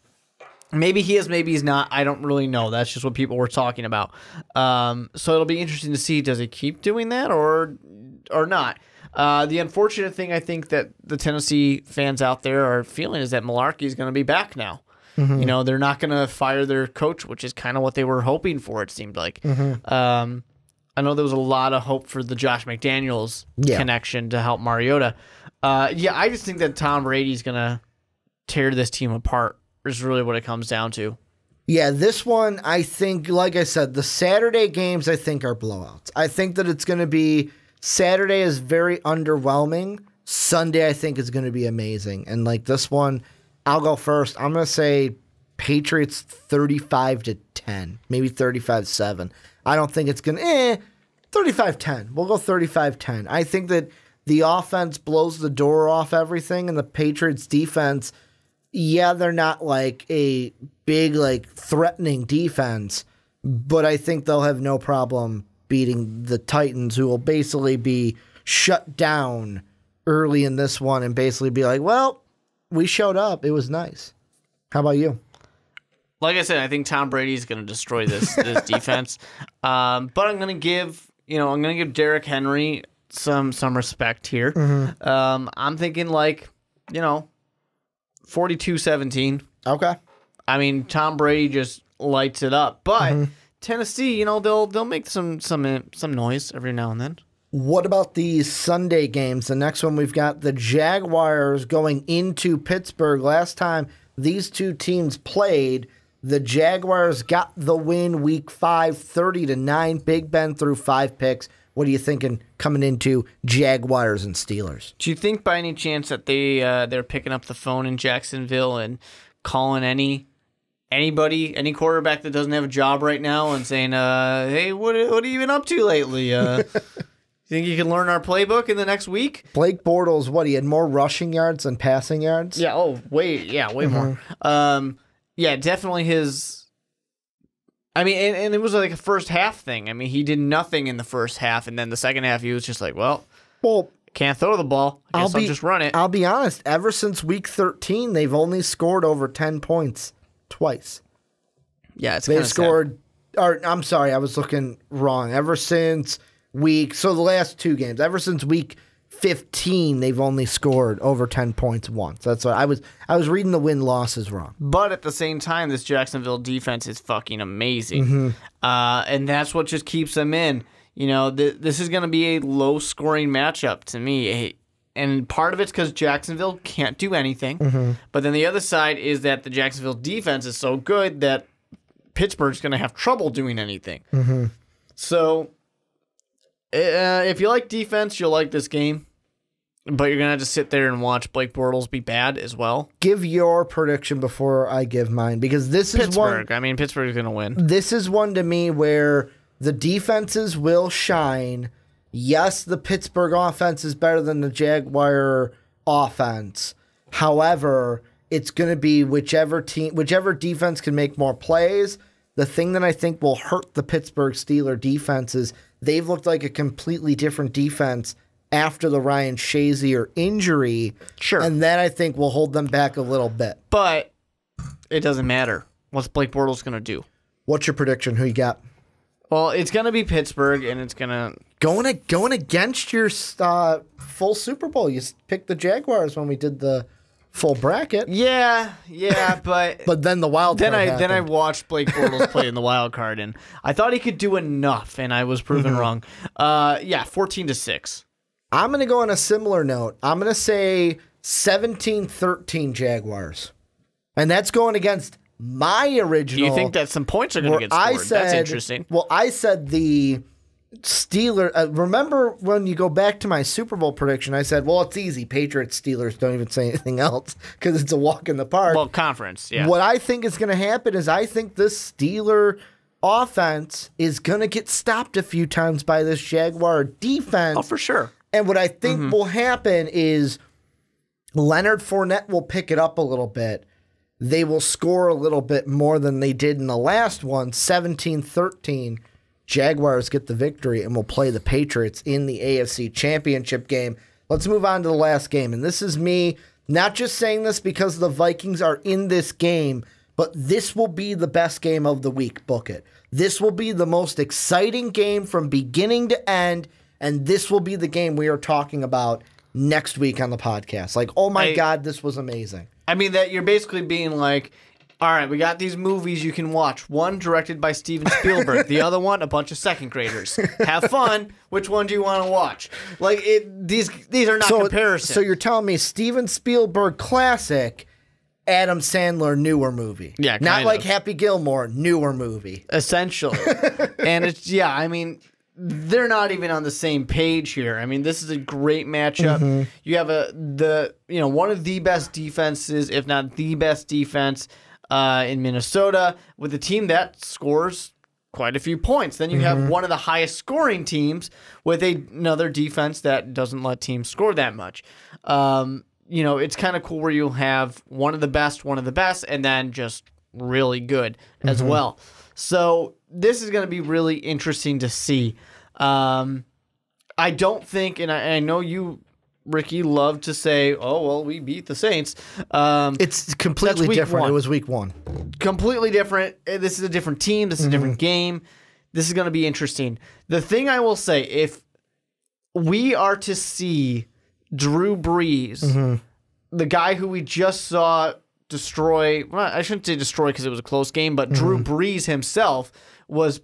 Maybe he is, maybe he's not. I don't really know. That's just what people were talking about. So it'll be interesting to see, does he keep doing that or not? The unfortunate thing I think that the Tennessee fans out there are feeling is that Mularkey is going to be back now. You know, they're not going to fire their coach, which is kind of what they were hoping for, it seemed like. I know there was a lot of hope for the Josh McDaniels connection to help Mariota. I just think that Tom Brady's going to tear this team apart is really what it comes down to. Yeah, this one, I think, like I said, the Saturday games, I think, are blowouts. I think that it's going to be, Saturday is very underwhelming. Sunday, I think, is going to be amazing. And like this one, I'll go first. I'm going to say Patriots 35-10, maybe 35-7. I don't think it's going to, 35-10. We'll go 35-10. I think that the offense blows the door off everything, and the Patriots defense, yeah, they're not like a big, like, threatening defense, but I think they'll have no problem beating the Titans, who will basically be shut down early in this one and basically be like, well, we showed up. It was nice. How about you? Like I said, I think Tom Brady's going to destroy this defense. But I'm going to give, Derrick Henry some respect here. I'm thinking 42-17. Okay. I mean, Tom Brady just lights it up. But Tennessee, they'll make some noise every now and then. What about the Sunday games? The next one, we've got the Jaguars going into Pittsburgh. Last time these two teams played, the Jaguars got the win week 5, 30-9. Big Ben threw 5 picks. What are you thinking coming into Jaguars and Steelers? Do you think by any chance that they're picking up the phone in Jacksonville and calling anybody, any quarterback that doesn't have a job right now and saying, hey, what have you been up to lately? You think you can learn our playbook in the next week? Blake Bortles, he had more rushing yards than passing yards? Yeah, way more. Definitely his I mean, and it was like a first half thing. I mean, he did nothing in the first half, and then the second half, he was just like, well, can't throw the ball. I guess I'll just run it. I'll be honest. Ever since week 13, they've only scored over 10 points twice. Yeah, it's they scored. Or I'm sorry, I was looking wrong. Ever since the last 2 games, ever since week 15, they've only scored over 10 points once. That's what I was reading the win losses wrong. But at the same time, this Jacksonville defense is fucking amazing, and that's what just keeps them in. You know, this is going to be a low-scoring matchup to me. And part of it's because Jacksonville can't do anything. But then the other side is that the Jacksonville defense is so good that Pittsburgh's going to have trouble doing anything. So if you like defense, you'll like this game. But you're going to have to sit there and watch Blake Bortles be bad as well. Give your prediction before I give mine, because this is Pittsburgh. I mean, Pittsburgh's going to win. This is one to me where the defenses will shine. Yes, the Pittsburgh offense is better than the Jaguar offense. However, it's going to be whichever defense can make more plays. The thing that I think will hurt the Pittsburgh Steelers defense is they've looked like a completely different defense after the Ryan Shazier injury. Sure. And that I think will hold them back a little bit. But it doesn't matter. What's Blake Bortles going to do? What's your prediction? Who you got? Well, it's going to be Pittsburgh, and it's going to... Going against your full Super Bowl. You picked the Jaguars when we did the full bracket. Yeah, but... But then the wild card Then I watched Blake Bortles play in the wild card, and I thought he could do enough, and I was proven wrong. 14-6. I'm going to go on a similar note. I'm going to say 17-13 Jaguars. And that's going against my original. Do you think that some points are going to get scored? That's interesting. Well, I said the Steelers. Remember when you go back to my Super Bowl prediction, I said, well, it's easy. Patriots, Steelers, don't even say anything else because it's a walk in the park. Well, conference, yeah. What I think is going to happen is I think this Steeler offense is going to get stopped a few times by this Jaguar defense. Oh, for sure. And what I think will happen is Leonard Fournette will pick it up a little bit. They will score a little bit more than they did in the last one, 17-13. Jaguars get the victory and will play the Patriots in the AFC Championship game. Let's move on to the last game. And this is me not just saying this because the Vikings are in this game, but this will be the best game of the week. Book it. This will be the most exciting game from beginning to end, and this will be the game we are talking about next week on the podcast. Like, oh my God, this was amazing. I mean, that you're basically being like, all right, we got these movies you can watch. One directed by Steven Spielberg. The other one, a bunch of second graders. Have fun. Which one do you want to watch? Like, these are not comparisons. So you're telling me Steven Spielberg classic, Adam Sandler newer movie. Yeah, not like Happy Gilmore, newer movie. Essentially. And it's, I mean, they're not even on the same page here. I mean, this is a great matchup. You have one of the best defenses, if not the best defense in Minnesota, with a team that scores quite a few points. Then you have one of the highest scoring teams with another defense that doesn't let teams score that much. It's kind of cool where you'll have one of the best, and then just really good as well. So this is going to be really interesting to see. I don't think, and I know you, Ricky, love to say, oh, well, we beat the Saints. It's completely different. It was week 1. Completely different. This is a different team. This is a different game. This is going to be interesting. The thing I will say, if we are to see Drew Brees, the guy who we just saw destroy, well, I shouldn't say destroy because it was a close game, but Drew Brees himself was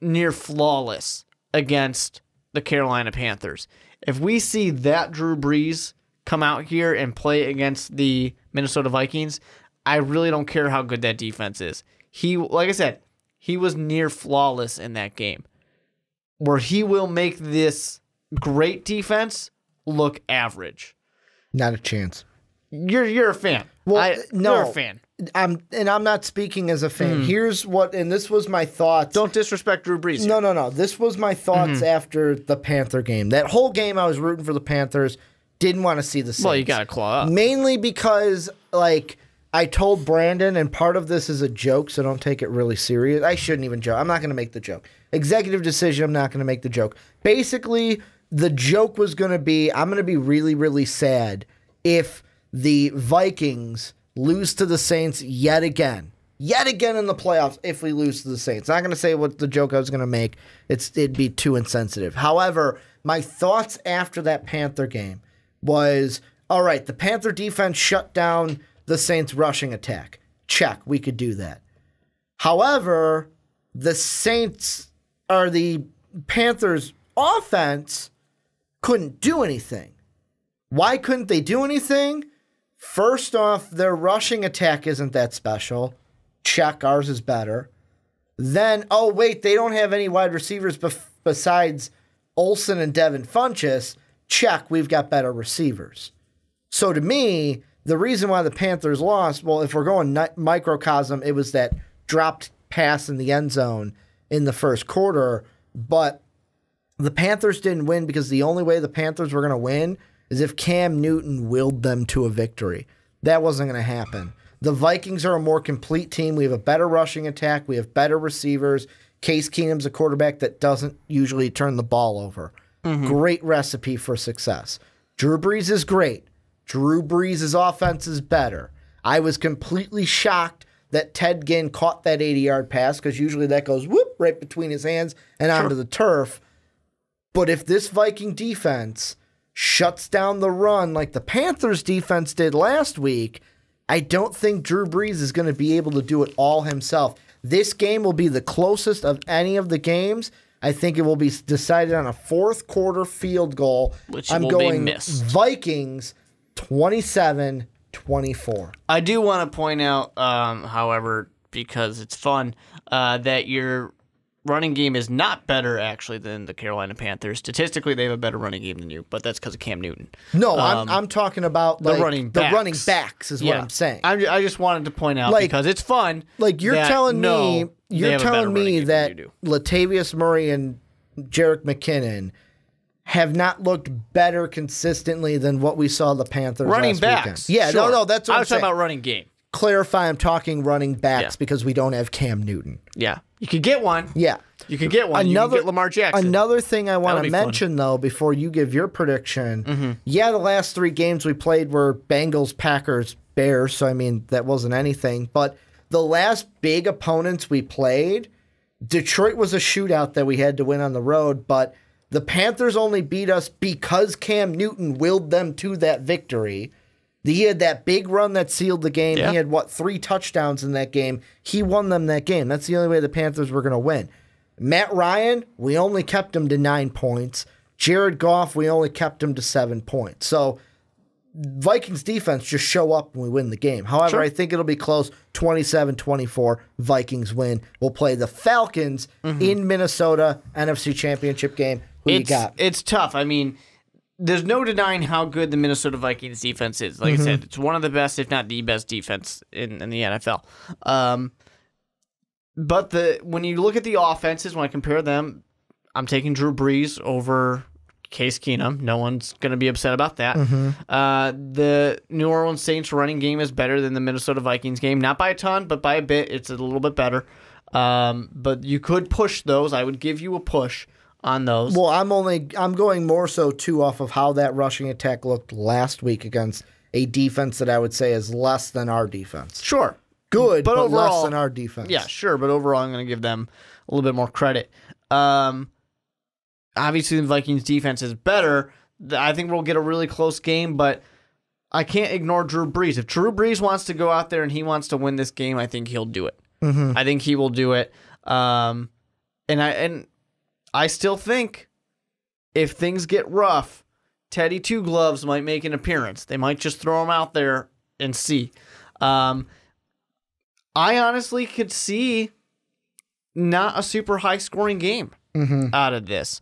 near flawless against the Carolina Panthers. If we see that Drew Brees come out here and play against the Minnesota Vikings, I really don't care how good that defense is. Like I said, he was near flawless in that game, where he will make this great defense look average. Not a chance. You're a fan. Well, no, you're a fan. I'm not speaking as a fan. Here's what, and this was my thoughts. Don't disrespect Drew Brees. No. This was my thoughts after the Panther game. That whole game, I was rooting for the Panthers. Didn't want to see the Saints. Well, you got to claw up. Mainly because, like, I told Brandon, and part of this is a joke, so don't take it really serious. I shouldn't even joke. I'm not going to make the joke. Executive decision, I'm not going to make the joke. Basically, the joke was going to be, I'm going to be really, really sad if the Vikings lose to the Saints yet again. Yet again in the playoffs if we lose to the Saints. Not going to say what the joke I was going to make. It'd be too insensitive. However, my thoughts after that Panther game was, all right, the Panther defense shut down the Saints rushing attack. Check, we could do that. However, the Panthers offense couldn't do anything. Why couldn't they do anything? First off, their rushing attack isn't that special. Check, ours is better. Then, oh wait, they don't have any wide receivers besides Olsen and Devin Funchess. Check, we've got better receivers. So to me, the reason why the Panthers lost, well, if we're going microcosm, it was that dropped pass in the end zone in the first quarter. But the Panthers didn't win because the only way the Panthers were going to win is if Cam Newton willed them to a victory. That wasn't going to happen. The Vikings are a more complete team. We have a better rushing attack. We have better receivers. Case Keenum's a quarterback that doesn't usually turn the ball over. Great recipe for success. Drew Brees is great. Drew Brees' offense is better. I was completely shocked that Ted Ginn caught that 80-yard pass because usually that goes whoop right between his hands and onto the turf. But if this Viking defense shuts down the run like the Panthers defense did last week, I don't think Drew Brees is going to be able to do it all himself. This game will be the closest of any of the games. I think it will be decided on a fourth quarter field goal. Which I'm will going be missed. Vikings 27-24. I do want to point out, however, because it's fun, that your running game is not better, actually, than the Carolina Panthers. Statistically, they have a better running game than you, but that's because of Cam Newton. No, I'm talking about like, the running backs is what I'm saying. I just wanted to point out, because it's fun. Like you're telling me that Latavius Murray and Jerick McKinnon have not looked better consistently than what we saw the Panthers running last backs. Weekend. Yeah, sure. no, that's what I was saying. talking about running game. Clarify, I'm talking running backs because we don't have Cam Newton. Yeah. You could get one. Yeah. You could get one. You can get Lamar Jackson. Another thing I want to mention, though, before you give your prediction, the last three games we played were Bengals, Packers, Bears, so, I mean, that wasn't anything. But the last big opponents we played, Detroit was a shootout that we had to win on the road, but the Panthers only beat us because Cam Newton willed them to that victory. He had that big run that sealed the game. Yeah. He had, 3 touchdowns in that game. He won them that game. That's the only way the Panthers were going to win. Matt Ryan, we only kept him to 9 points. Jared Goff, we only kept him to 7 points. So Vikings defense just show up and we win the game. However, I think it'll be close, 27-24, Vikings win. We'll play the Falcons in Minnesota, NFC Championship game. Who you got? It's tough. I mean, there's no denying how good the Minnesota Vikings defense is. Like I said, it's one of the best, if not the best, defense in the NFL. But when you look at the offenses, when I compare them, I'm taking Drew Brees over Case Keenum. No one's going to be upset about that. The New Orleans Saints running game is better than the Minnesota Vikings game. Not by a ton, but by a bit. It's a little bit better. But you could push those. I would give you a push on those. Well, I'm going more so too off of how that rushing attack looked last week against a defense that I would say is less than our defense. Sure. Good, but overall, less than our defense. Yeah, sure, but overall I'm going to give them a little bit more credit. Obviously the Vikings defense is better. I think we'll get a really close game, but I can't ignore Drew Brees. If Drew Brees wants to go out there and he wants to win this game, I think he'll do it. I think he will do it. And I still think if things get rough, Teddy Two Gloves might make an appearance. They might just throw him out there and see. I honestly could see not a super high-scoring game out of this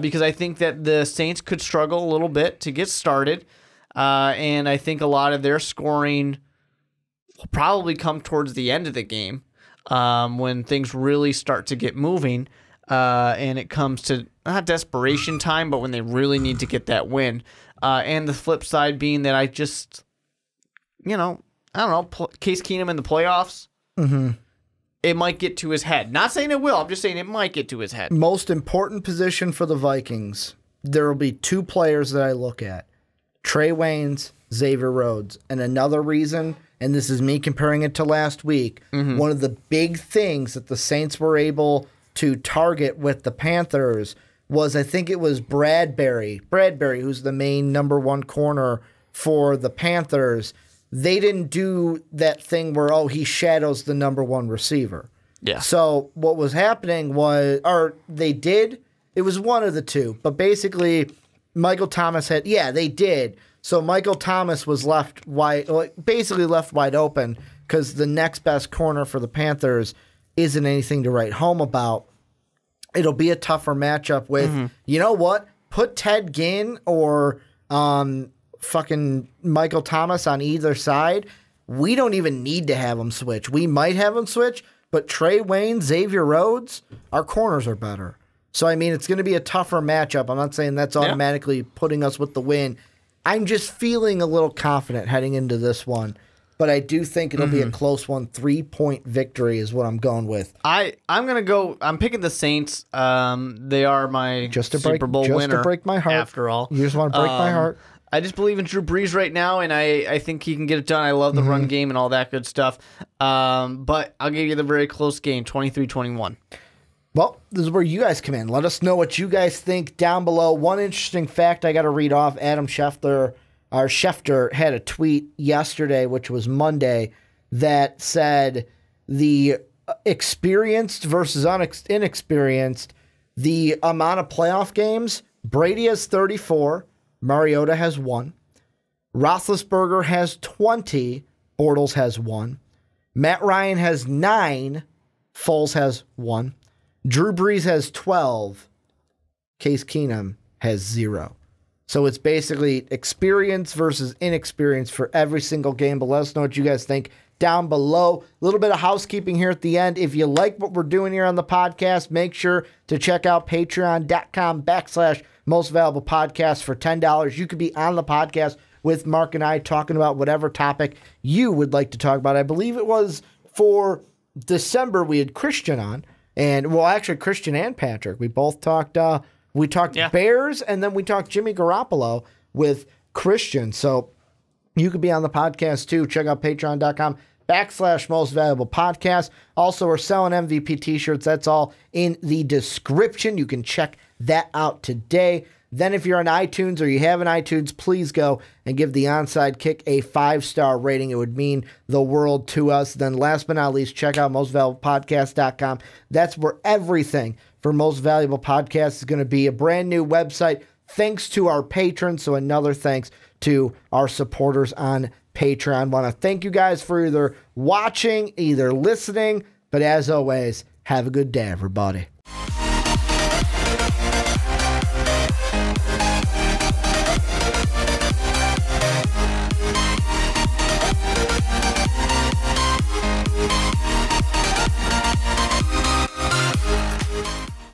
because I think that the Saints could struggle a little bit to get started, and I think a lot of their scoring will probably come towards the end of the game when things really start to get moving. And it comes to not desperation time, but when they really need to get that win. And the flip side being that I just, I don't know, Case Keenum in the playoffs, it might get to his head. Not saying it will. I'm just saying it might get to his head. Most important position for the Vikings, there will be two players that I look at. Trey Waynes, Xavier Rhodes. And another reason, and this is me comparing it to last week, one of the big things that the Saints were able to target with the Panthers was, I think it was Bradbury, who's the main number one corner for the Panthers. They didn't do that thing where, he shadows the number one receiver. Yeah. So what was happening was, or they did, it was one of the two, but basically Michael Thomas they did. So Michael Thomas was left wide open because the next best corner for the Panthers isn't anything to write home about. It'll be a tougher matchup with, you know what? Put Ted Ginn or fucking Michael Thomas on either side. We don't even need to have them switch. We might have them switch, but Trey Wayne, Xavier Rhodes, our corners are better. So, I mean, it's going to be a tougher matchup. I'm not saying that's automatically putting us with the win. I'm just feeling a little confident heading into this one. But I do think it'll be a close one. 3-point victory is what I'm going with. I'm picking the Saints. They are my Super Bowl winner. Just to break my heart. After all. You just want to break my heart. I just believe in Drew Brees right now, and I think he can get it done. I love the run game and all that good stuff. But I'll give you the very close game, 23-21. Well, this is where you guys come in. Let us know what you guys think down below. One interesting fact I got to read off. Adam Schefter had a tweet yesterday, which was Monday, that said the experienced versus inexperienced, the amount of playoff games, Brady has 34, Mariota has 1, Roethlisberger has 20, Bortles has 1, Matt Ryan has 9, Foles has 1, Drew Brees has 12, Case Keenum has 0. So it's basically experience versus inexperience for every single game. But let us know what you guys think down below. A little bit of housekeeping here at the end. If you like what we're doing here on the podcast, make sure to check out patreon.com/most valuable podcast for $10. You could be on the podcast with Mark and I talking about whatever topic you would like to talk about. I believe it was for December we had Christian on. And, well, actually, Christian and Patrick. We both talked Bears, and then we talked Jimmy Garoppolo with Christian. So you could be on the podcast, too. Check out patreon.com/most valuable podcast. Also, we're selling MVP t-shirts. That's all in the description. You can check that out today. Then if you're on iTunes or you have an iTunes, please go and give the Onside Kick a 5-star rating. It would mean the world to us. Then last but not least, check out mostvaluablepodcast.com. That's where everything for Most Valuable Podcast is going to be. A brand new website thanks to our patrons. So another thanks to our supporters on Patreon. Want to thank you guys for either watching, either listening. But as always, have a good day, everybody.